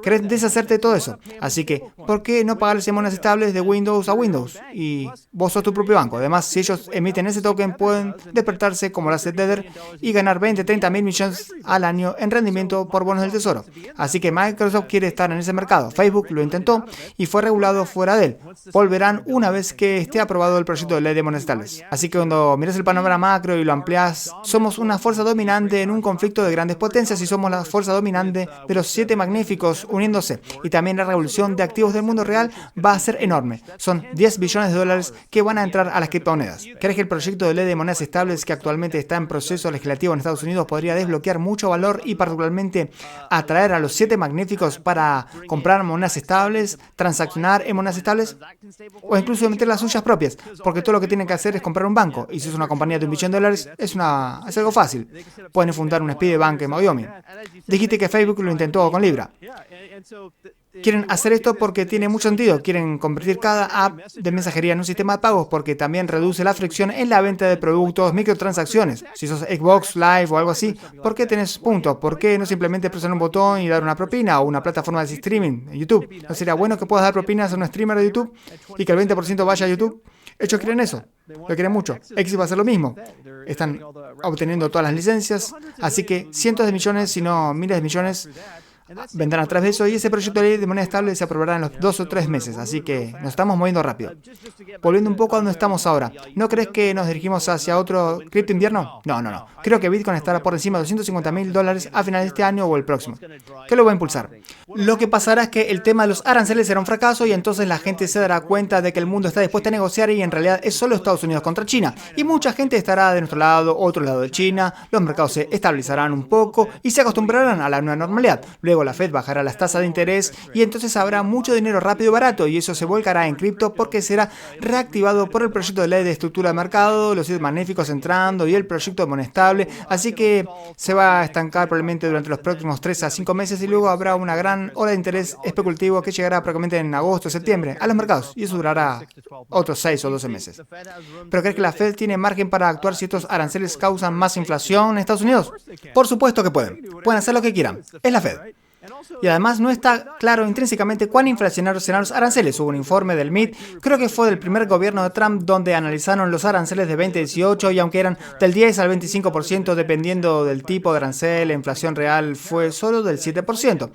querés deshacerte de todo eso. Así que, ¿por qué no pagarles en monedas estables de Windows a Windows? Y vos sos tu propio banco. Además, si ellos emiten ese token, pueden despertarse como lo hace Tether y ganar 20, 30 mil millones al año en rendimiento por bonos del tesoro. Así que Microsoft quiere estar en ese mercado. Facebook lo intentó y fue regulado fuera de él. Volverán una vez que esté aprobado el proyecto de ley de monedas estables. Así que cuando miras el panorama macro y lo amplias, somos una fuerza dominante en un conflicto de grandes potencias y somos la fuerza dominante de los 7 magníficos uniéndose. Y también la revolución de activos del mundo real va a ser enorme. Son 10 billones de dólares que van a entrar a las criptomonedas. ¿Crees que el proyecto de ley de monedas estables que actualmente está en proceso legislativo en Estados Unidos podría desbloquear mucho valor y particularmente atraer a los 7 magníficos para comprar monedas estables, transaccionar en monedas estables o incluso meter las suyas propias? Porque todo lo que tienen que hacer es comprar un banco. Y si es una compañía de $1 billón, es algo fácil. Pueden fundar un Speedy Bank en Wyoming. Dijiste que Facebook lo intentó con Libra. Quieren hacer esto porque tiene mucho sentido. Quieren convertir cada app de mensajería en un sistema de pagos porque también reduce la fricción en la venta de productos, microtransacciones. Si sos Xbox Live o algo así, ¿por qué tenés puntos? ¿Por qué no simplemente presionar un botón y dar una propina o una plataforma de streaming en YouTube? ¿No sería bueno que puedas dar propinas a un streamer de YouTube y que el 20% vaya a YouTube? Ellos quieren eso, lo quieren mucho. X va a hacer lo mismo. Están obteniendo todas las licencias, así que cientos de millones, si no miles de millones, vendrán atrás de eso y ese proyecto de ley de moneda estable se aprobará en los 2 o 3 meses, así que nos estamos moviendo rápido. Volviendo un poco a donde estamos ahora, ¿no crees que nos dirigimos hacia otro cripto invierno? No. Creo que Bitcoin estará por encima de $250.000 a finales de este año o el próximo. ¿Qué lo va a impulsar? Lo que pasará es que el tema de los aranceles será un fracaso y entonces la gente se dará cuenta de que el mundo está dispuesto a negociar y en realidad es solo Estados Unidos contra China. Y mucha gente estará de nuestro lado, otro lado de China, los mercados se estabilizarán un poco y se acostumbrarán a la nueva normalidad. Luego la Fed bajará las tasas de interés y entonces habrá mucho dinero rápido y barato y eso se volcará en cripto porque será reactivado por el proyecto de ley de estructura de mercado, los 7 magníficos entrando y el proyecto de moneda estable, así que se va a estancar probablemente durante los próximos 3 a 5 meses y luego habrá una gran ola de interés especulativo que llegará probablemente en agosto o septiembre a los mercados y eso durará otros 6 o 12 meses. ¿Pero crees que la Fed tiene margen para actuar si estos aranceles causan más inflación en Estados Unidos? Por supuesto que pueden hacer lo que quieran, es la Fed. Y además no está claro intrínsecamente cuán inflacionarios serán los aranceles. Hubo un informe del MIT, creo que fue del primer gobierno de Trump, donde analizaron los aranceles de 2018 y aunque eran del 10 al 25% dependiendo del tipo de arancel, la inflación real fue solo del 7%.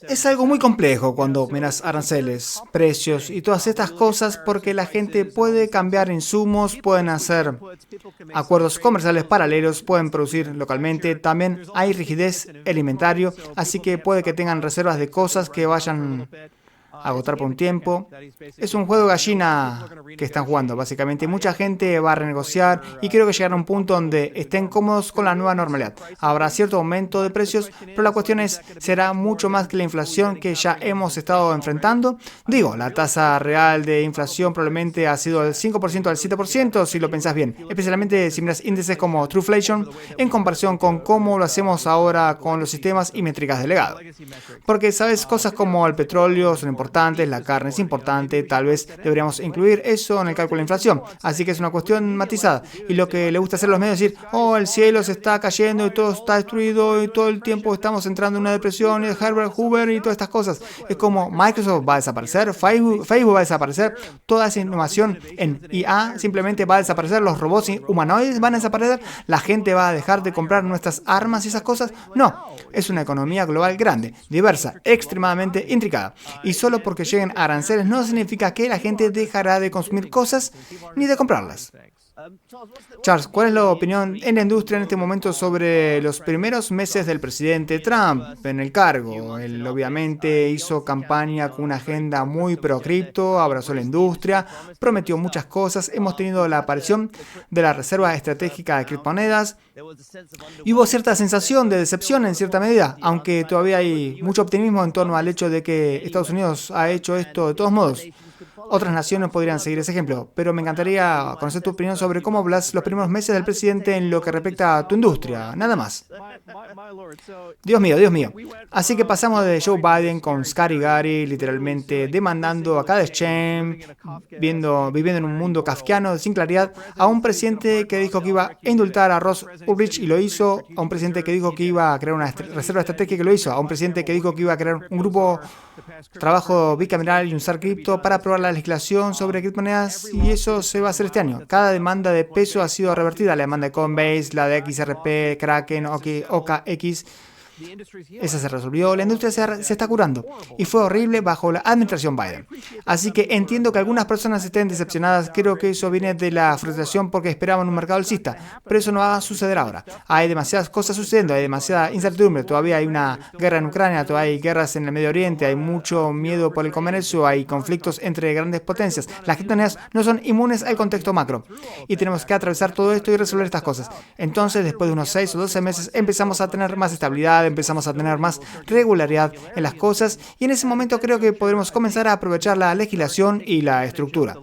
Es algo muy complejo cuando miras aranceles, precios y todas estas cosas porque la gente puede cambiar insumos, pueden hacer acuerdos comerciales paralelos, pueden producir localmente, también hay rigidez alimentaria, así que puede que tengan reservas de cosas que vayan agotar por un tiempo. Es un juego de gallina que están jugando, básicamente. Mucha gente va a renegociar y creo que llegará a un punto donde estén cómodos con la nueva normalidad. Habrá cierto aumento de precios, pero la cuestión es, ¿será mucho más que la inflación que ya hemos estado enfrentando? Digo, la tasa real de inflación probablemente ha sido del 5% al 7%, si lo pensás bien, especialmente si miras índices como Trueflation en comparación con cómo lo hacemos ahora con los sistemas y métricas de legado. Porque, ¿sabes? Cosas como el petróleo son importantes importantes, la carne es importante, tal vez deberíamos incluir eso en el cálculo de inflación. Así que es una cuestión matizada. Y lo que le gusta hacer a los medios es decir, oh, el cielo se está cayendo y todo está destruido y todo el tiempo estamos entrando en una depresión y Herbert Hoover y todas estas cosas. Es como Microsoft va a desaparecer, Facebook va a desaparecer, toda esa innovación en IA simplemente va a desaparecer, los robots humanoides van a desaparecer, la gente va a dejar de comprar nuestras armas y esas cosas. No, es una economía global grande, diversa, extremadamente intricada. Y solo porque lleguen aranceles no significa que la gente dejará de consumir cosas ni de comprarlas. Charles, ¿cuál es la opinión en la industria en este momento sobre los primeros meses del presidente Trump en el cargo? Él obviamente hizo campaña con una agenda muy pro cripto, abrazó la industria, prometió muchas cosas, hemos tenido la aparición de la Reserva Estratégica de Criptomonedas y hubo cierta sensación de decepción en cierta medida, aunque todavía hay mucho optimismo en torno al hecho de que Estados Unidos ha hecho esto de todos modos. Otras naciones podrían seguir ese ejemplo, pero me encantaría conocer tu opinión sobre cómo hablas los primeros meses del presidente en lo que respecta a tu industria, nada más. Dios mío, Dios mío. Así que pasamos de Joe Biden con Scary Gary, literalmente demandando a cada exchange, viviendo en un mundo kafkiano sin claridad, a un presidente que dijo que iba a indultar a Ross Ulbricht y lo hizo, a un presidente que dijo que iba a crear una reserva estratégica y lo hizo, a un presidente que dijo que iba a crear un grupo trabajo bicameral y usar cripto para aprobar la legislación sobre criptomonedas y eso se va a hacer este año. Cada demanda de peso ha sido revertida, la demanda de Coinbase, la de XRP, Kraken, OKX. Esa se resolvió, la industria se está curando y fue horrible bajo la administración Biden. Así que entiendo que algunas personas estén decepcionadas, creo que eso viene de la frustración porque esperaban un mercado alcista, pero eso no va a suceder ahora. Hay demasiadas cosas sucediendo, hay demasiada incertidumbre, todavía hay una guerra en Ucrania, todavía hay guerras en el Medio Oriente, hay mucho miedo por el comercio, hay conflictos entre grandes potencias. Las criptomonedas no son inmunes al contexto macro y tenemos que atravesar todo esto y resolver estas cosas. Entonces, después de unos 6 o 12 meses, empezamos a tener más estabilidad, empezamos a tener más regularidad en las cosas y en ese momento creo que podremos comenzar a aprovechar la legislación y la estructura.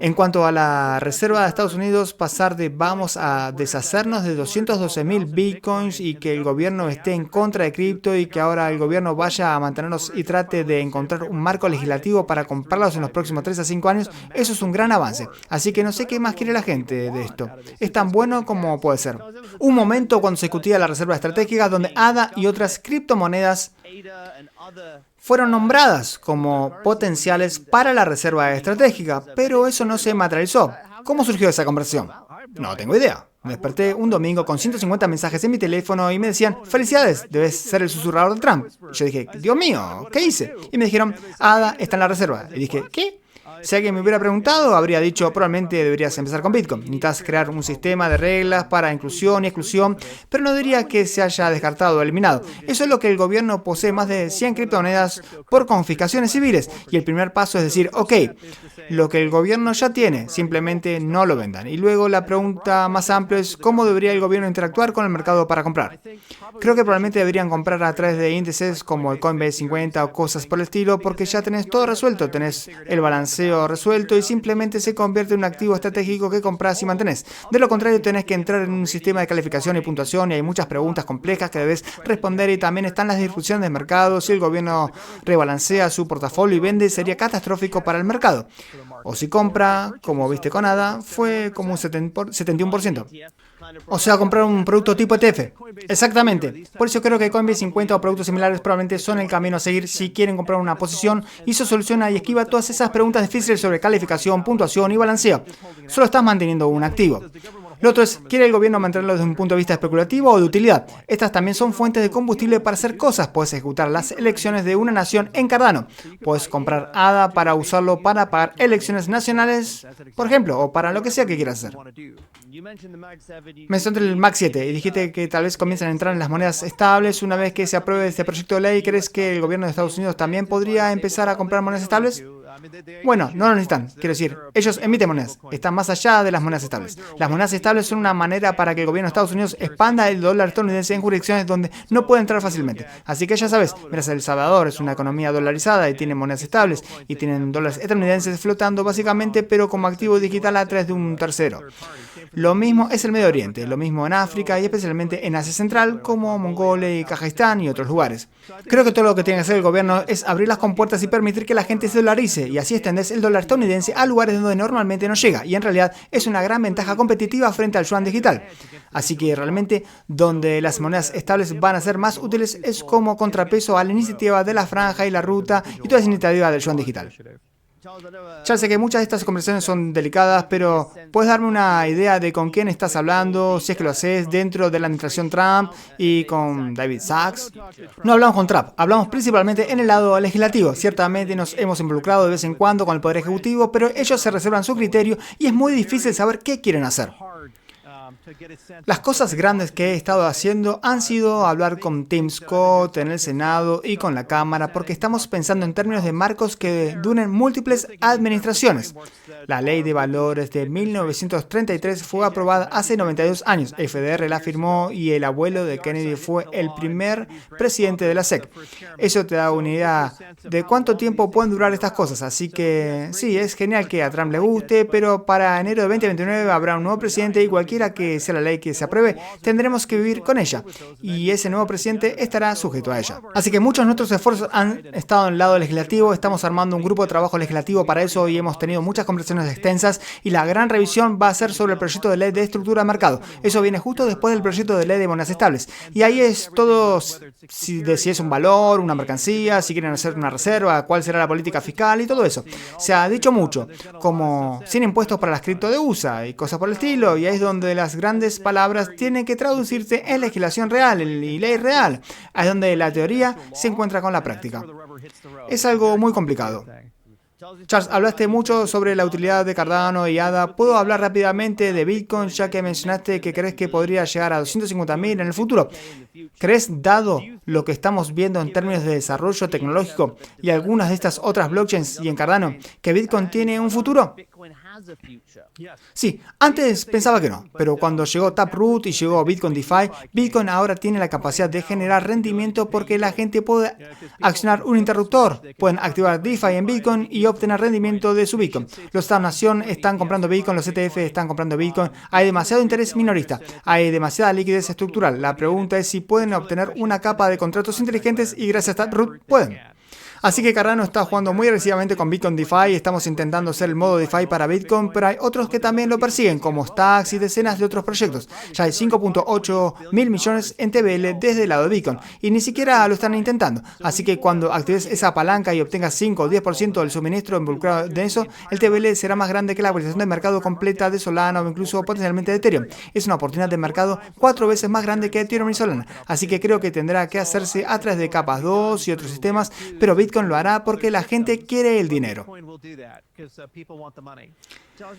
En cuanto a la Reserva de Estados Unidos, pasar de vamos a deshacernos de 212.000 bitcoins y que el gobierno esté en contra de cripto y que ahora el gobierno vaya a mantenernos y trate de encontrar un marco legislativo para comprarlos en los próximos 3 a 5 años, eso es un gran avance. Así que no sé qué más quiere la gente de esto. Es tan bueno como puede ser. Un momento cuando se discutía la Reserva Estratégica donde ADA y otras criptomonedas fueron nombradas como potenciales para la reserva estratégica, pero eso no se materializó. ¿Cómo surgió esa conversación? No tengo idea. Me desperté un domingo con 150 mensajes en mi teléfono y me decían, felicidades, debes ser el susurrador de Trump. Yo dije, Dios mío, ¿qué hice? Y me dijeron, ADA está en la reserva. Y dije, ¿qué? Si alguien me hubiera preguntado, habría dicho, probablemente deberías empezar con Bitcoin. Necesitas crear un sistema de reglas para inclusión y exclusión, pero no diría que se haya descartado o eliminado. Eso es lo que el gobierno posee más de 100 criptomonedas por confiscaciones civiles. Y el primer paso es decir, ok, lo que el gobierno ya tiene, simplemente no lo vendan. Y luego la pregunta más amplia es, ¿cómo debería el gobierno interactuar con el mercado para comprar? Creo que probablemente deberían comprar a través de índices como el Coinbase 50 o cosas por el estilo, porque ya tenés todo resuelto, tenés el balanceo resuelto y simplemente se convierte en un activo estratégico que compras y mantenés. De lo contrario, tenés que entrar en un sistema de calificación y puntuación y hay muchas preguntas complejas que debes responder y también están las disrupciones de mercado. Si el gobierno rebalancea su portafolio y vende, sería catastrófico para el mercado. O si compra, como viste con ADA, fue como un 71%. O sea, comprar un producto tipo ETF. Exactamente. Por eso creo que Coinbase 50 o productos similares probablemente son el camino a seguir si quieren comprar una posición y eso soluciona y esquiva todas esas preguntas difíciles sobre calificación, puntuación y balanceo. Solo estás manteniendo un activo. Lo otro es, ¿quiere el gobierno mantenerlo desde un punto de vista especulativo o de utilidad? Estas también son fuentes de combustible para hacer cosas. Puedes ejecutar las elecciones de una nación en Cardano. Puedes comprar ADA para usarlo para pagar elecciones nacionales, por ejemplo, o para lo que sea que quieras hacer. Mencionaste el MAC 7 y dijiste que tal vez comiencen a entrar en las monedas estables. Una vez que se apruebe este proyecto de ley, ¿crees que el gobierno de Estados Unidos también podría empezar a comprar monedas estables? Bueno, no lo necesitan. Quiero decir, ellos emiten monedas. Están más allá de las monedas estables. Las monedas estables son una manera para que el gobierno de Estados Unidos expanda el dólar estadounidense en jurisdicciones donde no puede entrar fácilmente. Así que ya sabes, mientras El Salvador es una economía dolarizada y tiene monedas estables y tienen dólares estadounidenses flotando básicamente, pero como activo digital a través de un tercero. Lo mismo es el Medio Oriente, lo mismo en África y especialmente en Asia Central, como Mongolia y Kazajistán y otros lugares. Creo que todo lo que tiene que hacer el gobierno es abrir las compuertas y permitir que la gente se dolarice, y así extender el dólar estadounidense a lugares donde normalmente no llega, y en realidad es una gran ventaja competitiva frente al yuan digital. Así que realmente donde las monedas estables van a ser más útiles es como contrapeso a la iniciativa de la franja y la ruta y toda esa iniciativa del yuan digital. Ya sé que muchas de estas conversaciones son delicadas, pero ¿puedes darme una idea de con quién estás hablando, si es que lo haces dentro de la administración Trump y con David Sachs? No hablamos con Trump, hablamos principalmente en el lado legislativo. Ciertamente nos hemos involucrado de vez en cuando con el Poder Ejecutivo, pero ellos se reservan su criterio y es muy difícil saber qué quieren hacer. Las cosas grandes que he estado haciendo han sido hablar con Tim Scott en el Senado y con la Cámara, porque estamos pensando en términos de marcos que duren múltiples administraciones. La Ley de Valores de 1933 fue aprobada hace 92 años. FDR la firmó y el abuelo de Kennedy fue el primer presidente de la SEC. Eso te da una idea de cuánto tiempo pueden durar estas cosas. Así que sí, es genial que a Trump le guste, pero para enero de 2029 habrá un nuevo presidente y cualquiera que sea la ley que se apruebe, tendremos que vivir con ella. Y ese nuevo presidente estará sujeto a ella. Así que muchos de nuestros esfuerzos han estado en el lado legislativo. Estamos armando un grupo de trabajo legislativo para eso y hemos tenido muchas conversaciones extensas, y la gran revisión va a ser sobre el proyecto de ley de estructura de mercado. Eso viene justo después del proyecto de ley de monedas estables. Y ahí es todo si es un valor, una mercancía, si quieren hacer una reserva, cuál será la política fiscal y todo eso. Se ha dicho mucho, como sin impuestos para las cripto de USA y cosas por el estilo, y ahí es donde las grandes palabras tienen que traducirse en legislación real y ley real. Ahí es donde la teoría se encuentra con la práctica. Es algo muy complicado. Charles, hablaste mucho sobre la utilidad de Cardano y ADA. ¿Puedo hablar rápidamente de Bitcoin, ya que mencionaste que crees que podría llegar a 250.000 en el futuro? ¿Crees, dado lo que estamos viendo en términos de desarrollo tecnológico y algunas de estas otras blockchains y en Cardano, que Bitcoin tiene un futuro? Sí, antes pensaba que no, pero cuando llegó Taproot y llegó Bitcoin DeFi, Bitcoin ahora tiene la capacidad de generar rendimiento porque la gente puede accionar un interruptor, pueden activar DeFi en Bitcoin y obtener rendimiento de su Bitcoin. Los Estado-Nación están comprando Bitcoin, los ETF están comprando Bitcoin, hay demasiado interés minorista, hay demasiada liquidez estructural. La pregunta es si pueden obtener una capa de contratos inteligentes y gracias a Taproot pueden. Así que Cardano está jugando muy agresivamente con Bitcoin DeFi. Estamos intentando hacer el modo DeFi para Bitcoin, pero hay otros que también lo persiguen, como Stacks y decenas de otros proyectos. Ya hay 5.8 mil millones en TVL desde el lado de Bitcoin, y ni siquiera lo están intentando. Así que cuando actives esa palanca y obtengas 5 o 10% del suministro involucrado de eso, el TVL será más grande que la valorización de mercado completa de Solana o incluso potencialmente de Ethereum. Es una oportunidad de mercado 4 veces más grande que Ethereum y Solana. Así que creo que tendrá que hacerse a través de capas 2 y otros sistemas, pero Bitcoin lo hará porque la gente quiere el dinero.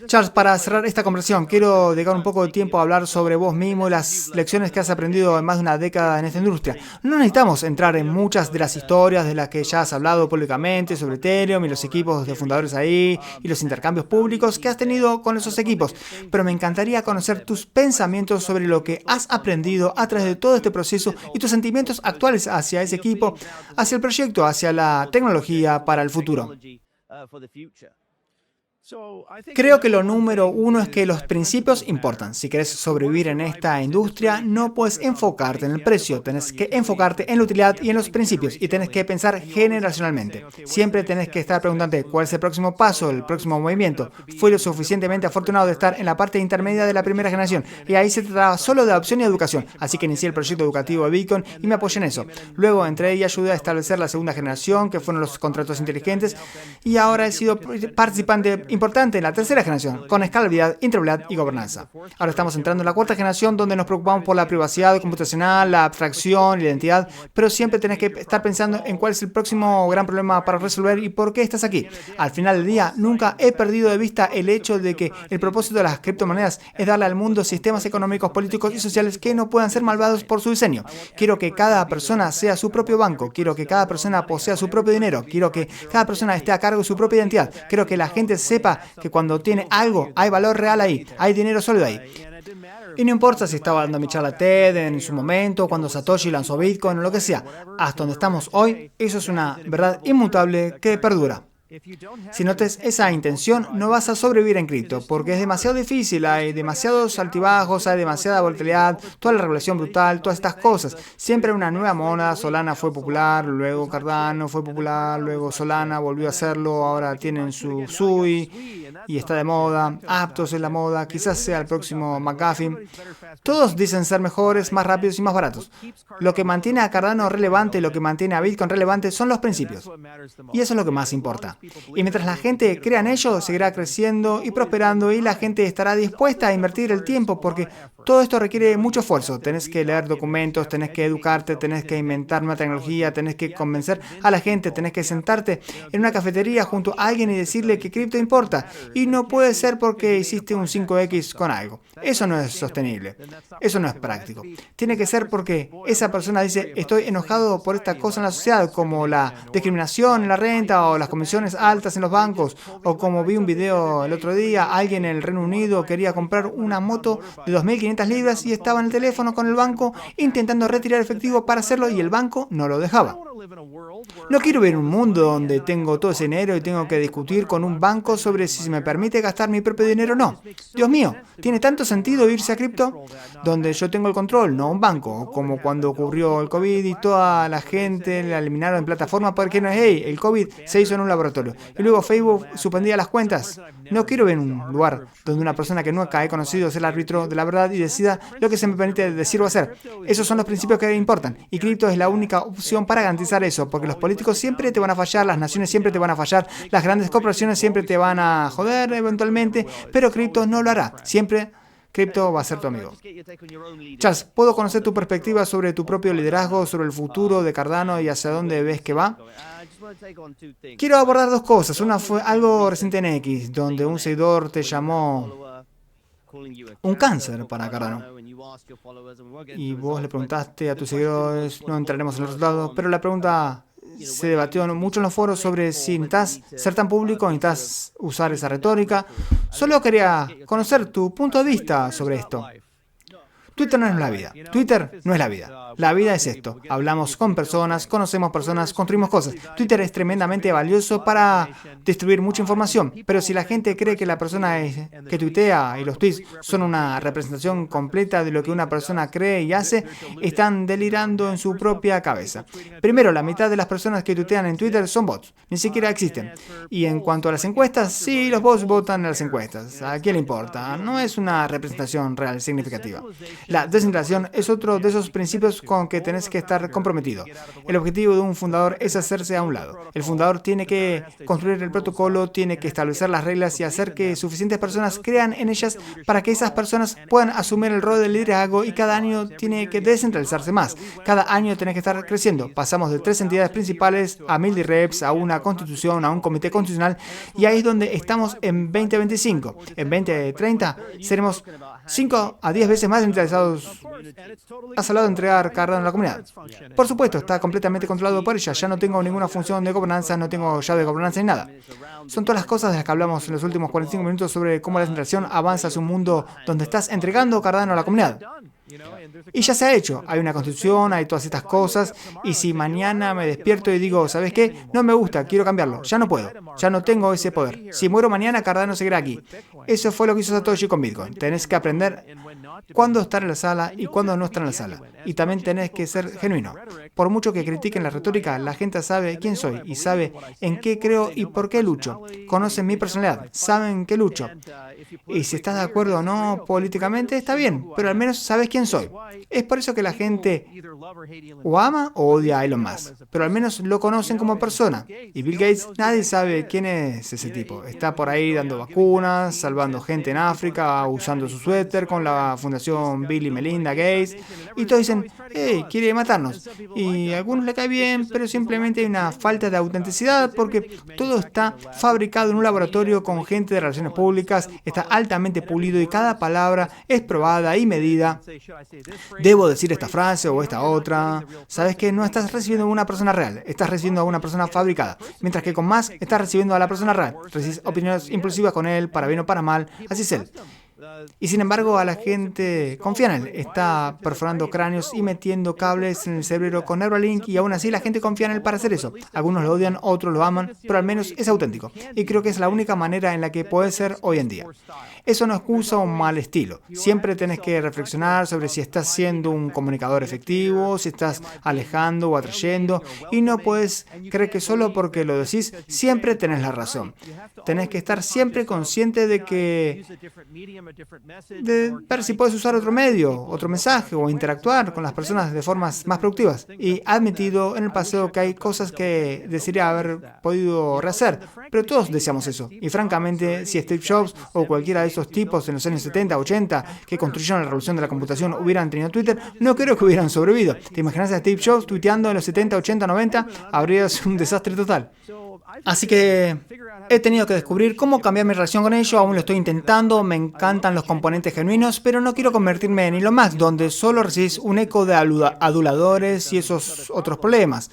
Charles, para cerrar esta conversación, quiero dedicar un poco de tiempo a hablar sobre vos mismo y las lecciones que has aprendido en más de una década en esta industria. No necesitamos entrar en muchas de las historias de las que ya has hablado públicamente sobre Ethereum y los equipos de fundadores ahí y los intercambios públicos que has tenido con esos equipos, pero me encantaría conocer tus pensamientos sobre lo que has aprendido a través de todo este proceso y tus sentimientos actuales hacia ese equipo, hacia el proyecto, hacia la tecnología para el futuro. Creo que lo número uno es que los principios importan. Si quieres sobrevivir en esta industria, no puedes enfocarte en el precio. Tienes que enfocarte en la utilidad y en los principios. Y tienes que pensar generacionalmente. Siempre tienes que estar preguntándote cuál es el próximo paso, el próximo movimiento. Fui lo suficientemente afortunado de estar en la parte intermedia de la primera generación. Y ahí se trataba solo de adopción y educación. Así que inicié el proyecto educativo de Bitcoin y me apoyé en eso. Luego entré y ayudé a establecer la segunda generación, que fueron los contratos inteligentes. Y ahora he sido participante importante en la tercera generación, con escalabilidad, interoperabilidad y gobernanza. Ahora estamos entrando en la cuarta generación, donde nos preocupamos por la privacidad computacional, la abstracción y la identidad, pero siempre tenés que estar pensando en cuál es el próximo gran problema para resolver y por qué estás aquí. Al final del día, nunca he perdido de vista el hecho de que el propósito de las criptomonedas es darle al mundo sistemas económicos, políticos y sociales que no puedan ser malvados por su diseño. Quiero que cada persona sea su propio banco, quiero que cada persona posea su propio dinero, quiero que cada persona esté a cargo de su propia identidad, quiero que la gente sepa que cuando tiene algo hay valor real ahí, hay dinero sólido ahí. Y no importa si estaba dando mi charla TED en su momento, cuando Satoshi lanzó Bitcoin o lo que sea, hasta donde estamos hoy, eso es una verdad inmutable que perdura. Si no tienes esa intención, no vas a sobrevivir en cripto, porque es demasiado difícil, hay demasiados altibajos, hay demasiada volatilidad, toda la regulación brutal, todas estas cosas. Siempre hay una nueva moneda, Solana fue popular, luego Cardano fue popular, luego Solana volvió a hacerlo, ahora tienen su SUI y está de moda, Aptos es la moda, quizás sea el próximo McAfee. Todos dicen ser mejores, más rápidos y más baratos. Lo que mantiene a Cardano relevante, lo que mantiene a Bitcoin relevante son los principios. Y eso es lo que más importa. Y mientras la gente crea en ello, seguirá creciendo y prosperando y la gente estará dispuesta a invertir el tiempo porque todo esto requiere mucho esfuerzo. Tenés que leer documentos, tenés que educarte, tenés que inventar una tecnología, tenés que convencer a la gente, tenés que sentarte en una cafetería junto a alguien y decirle que cripto importa. Y no puede ser porque hiciste un 5X con algo. Eso no es sostenible. Eso no es práctico. Tiene que ser porque esa persona dice, estoy enojado por esta cosa en la sociedad, como la discriminación en la renta o las comisiones altas en los bancos, o como vi un video el otro día, alguien en el Reino Unido quería comprar una moto de 2.500 libras y estaba en el teléfono con el banco intentando retirar efectivo para hacerlo y el banco no lo dejaba. No quiero ver un mundo donde tengo todo ese dinero y tengo que discutir con un banco sobre si se me permite gastar mi propio dinero o no. Dios mío, ¿tiene tanto sentido irse a cripto? Donde yo tengo el control, no un banco, como cuando ocurrió el COVID y toda la gente la eliminaron en plataforma porque no es, hey, el COVID se hizo en un laboratorio. Y luego Facebook suspendía las cuentas. No quiero ver un lugar donde una persona que nunca he conocido es el árbitro de la verdad y decida lo que se me permite decir o hacer. Esos son los principios que importan. Y cripto es la única opción para garantizar eso, porque los políticos siempre te van a fallar, las naciones siempre te van a fallar, las grandes corporaciones siempre te van a joder eventualmente, pero cripto no lo hará. Siempre cripto va a ser tu amigo. Charles, ¿puedo conocer tu perspectiva sobre tu propio liderazgo, sobre el futuro de Cardano y hacia dónde ves que va? Quiero abordar dos cosas. Una fue algo reciente en X, donde un seguidor te llamó un cáncer para Cardano. Y vos le preguntaste a tus seguidores, no entraremos en los resultados, pero la pregunta se debatió mucho en los foros sobre si necesitas ser tan público, necesitas usar esa retórica. Solo quería conocer tu punto de vista sobre esto. Twitter no es la vida. Twitter no es la vida. La vida es esto. Hablamos con personas, conocemos personas, construimos cosas. Twitter es tremendamente valioso para distribuir mucha información. Pero si la gente cree que la persona que tuitea y los tweets son una representación completa de lo que una persona cree y hace, están delirando en su propia cabeza. Primero, la mitad de las personas que tuitean en Twitter son bots. Ni siquiera existen. Y en cuanto a las encuestas, sí, los bots votan en las encuestas. ¿A quién le importa? No es una representación real significativa. La descentralización es otro de esos principios con que tenés que estar comprometido. El objetivo de un fundador es hacerse a un lado. El fundador tiene que construir el protocolo, tiene que establecer las reglas y hacer que suficientes personas crean en ellas para que esas personas puedan asumir el rol de liderazgo y cada año tiene que descentralizarse más. Cada año tenés que estar creciendo. Pasamos de 3 entidades principales a 1000 reps, a una constitución, a un comité constitucional y ahí es donde estamos en 2025. En 2030 seremos 5 a 10 veces más centralizados. Has hablado de entregar Cardano a la comunidad. Por supuesto, está completamente controlado por ella. Ya no tengo ninguna función de gobernanza, no tengo llave de gobernanza ni nada. Son todas las cosas de las que hablamos en los últimos 45 minutos sobre cómo la descentralización avanza hacia un mundo donde estás entregando Cardano a la comunidad. Y ya se ha hecho, hay una constitución, hay todas estas cosas, y si mañana me despierto y digo, ¿sabes qué? No me gusta, quiero cambiarlo, ya no puedo, ya no tengo ese poder. Si muero mañana, Cardano seguirá aquí. Eso fue lo que hizo Satoshi con Bitcoin. Tenés que aprender cuándo estar en la sala y cuándo no estar en la sala. Y también tenés que ser genuino. Por mucho que critiquen la retórica, la gente sabe quién soy y sabe en qué creo y por qué lucho. Conocen mi personalidad, saben que lucho. Y si estás de acuerdo o no políticamente, está bien, pero al menos sabes quién soy. Es por eso que la gente o ama o odia a Elon Musk, pero al menos lo conocen como persona. Y Bill Gates, nadie sabe quién es ese tipo. Está por ahí dando vacunas, salvando gente en África, usando su suéter con la fundación Bill y Melinda Gates. Y todos dicen, hey, quiere matarnos. Y a algunos le cae bien, pero simplemente hay una falta de autenticidad porque todo está fabricado en un laboratorio con gente de relaciones públicas, está altamente pulido y cada palabra es probada y medida. Debo decir esta frase o esta otra. Sabes que no estás recibiendo a una persona real, estás recibiendo a una persona fabricada. Mientras que con Musk estás recibiendo a la persona real. Recibes opiniones impulsivas con él, para bien o para mal, así es él. Y sin embargo a la gente confía en él, está perforando cráneos y metiendo cables en el cerebro con Neuralink y aún así la gente confía en él para hacer eso. Algunos lo odian, otros lo aman, pero al menos es auténtico. Y creo que es la única manera en la que puede ser hoy en día. Eso no excusa un mal estilo. Siempre tenés que reflexionar sobre si estás siendo un comunicador efectivo, si estás alejando o atrayendo, y no puedes creer que solo porque lo decís siempre tenés la razón. Tenés que estar siempre consciente de ver si puedes usar otro medio, otro mensaje o interactuar con las personas de formas más productivas. Y he admitido en el pasado que hay cosas que desearía haber podido rehacer, pero todos deseamos eso. Y francamente, si Steve Jobs o cualquiera de esos tipos en los años 70, 80 que construyeron la revolución de la computación hubieran tenido Twitter, no creo que hubieran sobrevivido. ¿Te imaginas a Steve Jobs tuiteando en los 70, 80, 90? Habría sido un desastre total. Así que he tenido que descubrir cómo cambiar mi relación con ello, aún lo estoy intentando, me encantan los componentes genuinos, pero no quiero convertirme en Elon Musk, donde solo recibís un eco de aduladores y esos otros problemas.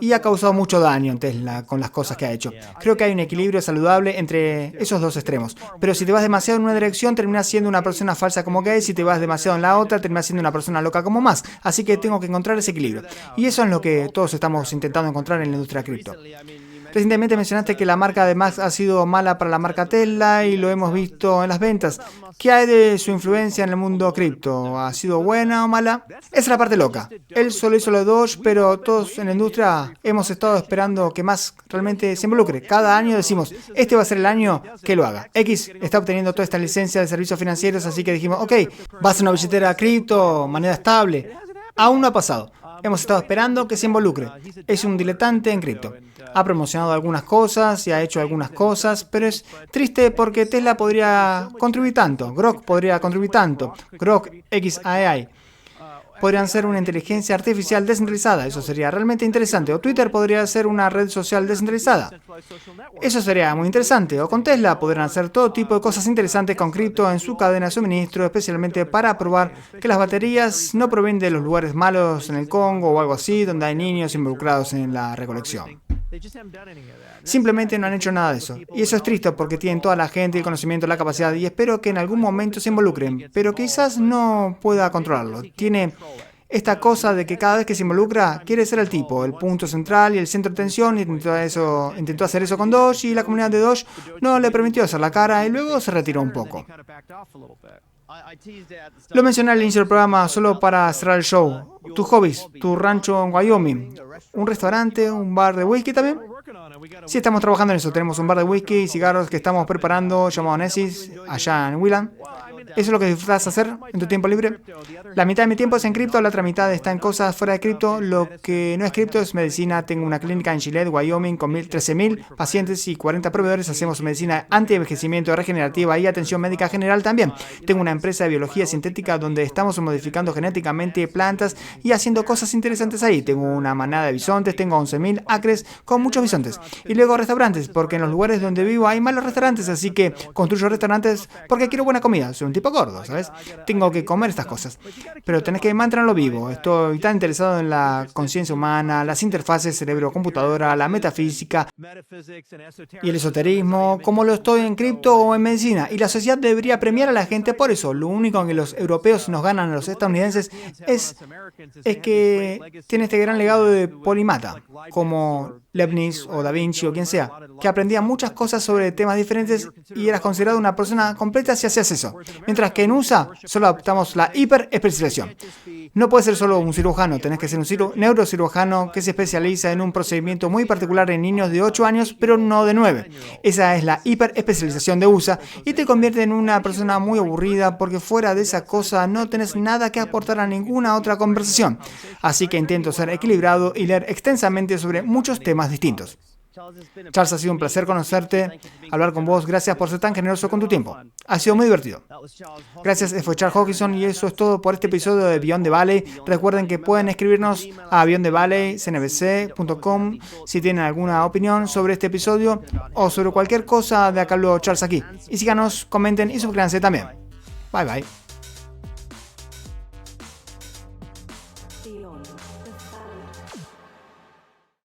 Y ha causado mucho daño en Tesla con las cosas que ha hecho. Creo que hay un equilibrio saludable entre esos dos extremos. Pero si te vas demasiado en una dirección, terminas siendo una persona falsa como Gates. Si te vas demasiado en la otra, terminas siendo una persona loca como Musk. Así que tengo que encontrar ese equilibrio. Y eso es lo que todos estamos intentando encontrar en la industria cripto. Recientemente mencionaste que la marca de Musk ha sido mala para la marca Tesla y lo hemos visto en las ventas. ¿Qué hay de su influencia en el mundo cripto? ¿Ha sido buena o mala? Esa es la parte loca. Él solo hizo lo de Doge, pero todos en la industria hemos estado esperando que Musk realmente se involucre. Cada año decimos, este va a ser el año que lo haga. X está obteniendo toda esta licencia de servicios financieros, así que dijimos, ok, va a ser una billetera cripto, moneda estable. Aún no ha pasado. Hemos estado esperando que se involucre. Es un diletante en cripto. Ha promocionado algunas cosas y ha hecho algunas cosas, pero es triste porque Tesla podría contribuir tanto, Grok podría contribuir tanto, Grok XAI. Podrían ser una inteligencia artificial descentralizada, eso sería realmente interesante. O Twitter podría ser una red social descentralizada. Eso sería muy interesante. O con Tesla podrían hacer todo tipo de cosas interesantes con cripto en su cadena de suministro, especialmente para probar que las baterías no provienen de los lugares malos en el Congo o algo así, donde hay niños involucrados en la recolección. Simplemente no han hecho nada de eso. Y eso es triste porque tienen toda la gente, el conocimiento, la capacidad y espero que en algún momento se involucren, pero quizás no pueda controlarlo. Tiene esta cosa de que cada vez que se involucra quiere ser el tipo, el punto central y el centro de atención. Intentó hacer eso con Doge y la comunidad de Doge no le permitió hacer la cara y luego se retiró un poco. Lo mencioné al inicio del programa solo para cerrar el show. Tus hobbies, tu rancho en Wyoming, un restaurante, un bar de whisky también. Sí, estamos trabajando en eso. Tenemos un bar de whisky y cigarros que estamos preparando llamado Nessis, allá en Wheelan. ¿Eso es lo que disfrutas hacer en tu tiempo libre? La mitad de mi tiempo es en cripto, la otra mitad está en cosas fuera de cripto. Lo que no es cripto es medicina. Tengo una clínica en Gillette, Wyoming, con 13.000 pacientes y 40 proveedores. Hacemos medicina anti-envejecimiento, regenerativa y atención médica general también. Tengo una empresa de biología sintética donde estamos modificando genéticamente plantas y haciendo cosas interesantes ahí. Tengo una manada de bisontes, tengo 11.000 acres con muchos bisontes. Y luego restaurantes, porque en los lugares donde vivo hay malos restaurantes, así que construyo restaurantes porque quiero buena comida. Soy un tipo gordo, ¿sabes? Tengo que comer estas cosas. Pero tenés que mantenerlo vivo. Estoy tan interesado en la conciencia humana, las interfaces cerebro-computadora, la metafísica y el esoterismo, como lo estoy en cripto o en medicina. Y la sociedad debería premiar a la gente por eso. Lo único en que los europeos nos ganan a los estadounidenses es que tiene este gran legado de polimata, como Leibniz o Da Vinci o quien sea, que aprendía muchas cosas sobre temas diferentes y eras considerado una persona completa si hacías eso. mientras que en USA solo adoptamos la hiperespecialización. No puedes ser solo un cirujano, tenés que ser un neurocirujano que se especializa en un procedimiento muy particular en niños de 8 años, pero no de 9. Esa es la hiperespecialización de USA y te convierte en una persona muy aburrida porque fuera de esa cosa no tenés nada que aportar a ninguna otra conversación. Así que intento ser equilibrado y leer extensamente sobre muchos temas distintos. Charles, ha sido un placer conocerte, hablar con vos. Gracias por ser tan generoso con tu tiempo. Ha sido muy divertido. Gracias, fue Charles Hoskinson y eso es todo por este episodio de Beyond the Valley. Recuerden que pueden escribirnos a beyondthevalley.cnbc.com si tienen alguna opinión sobre este episodio o sobre cualquier cosa de acá habló Charles aquí. Y síganos, comenten y suscríbanse también. Bye bye.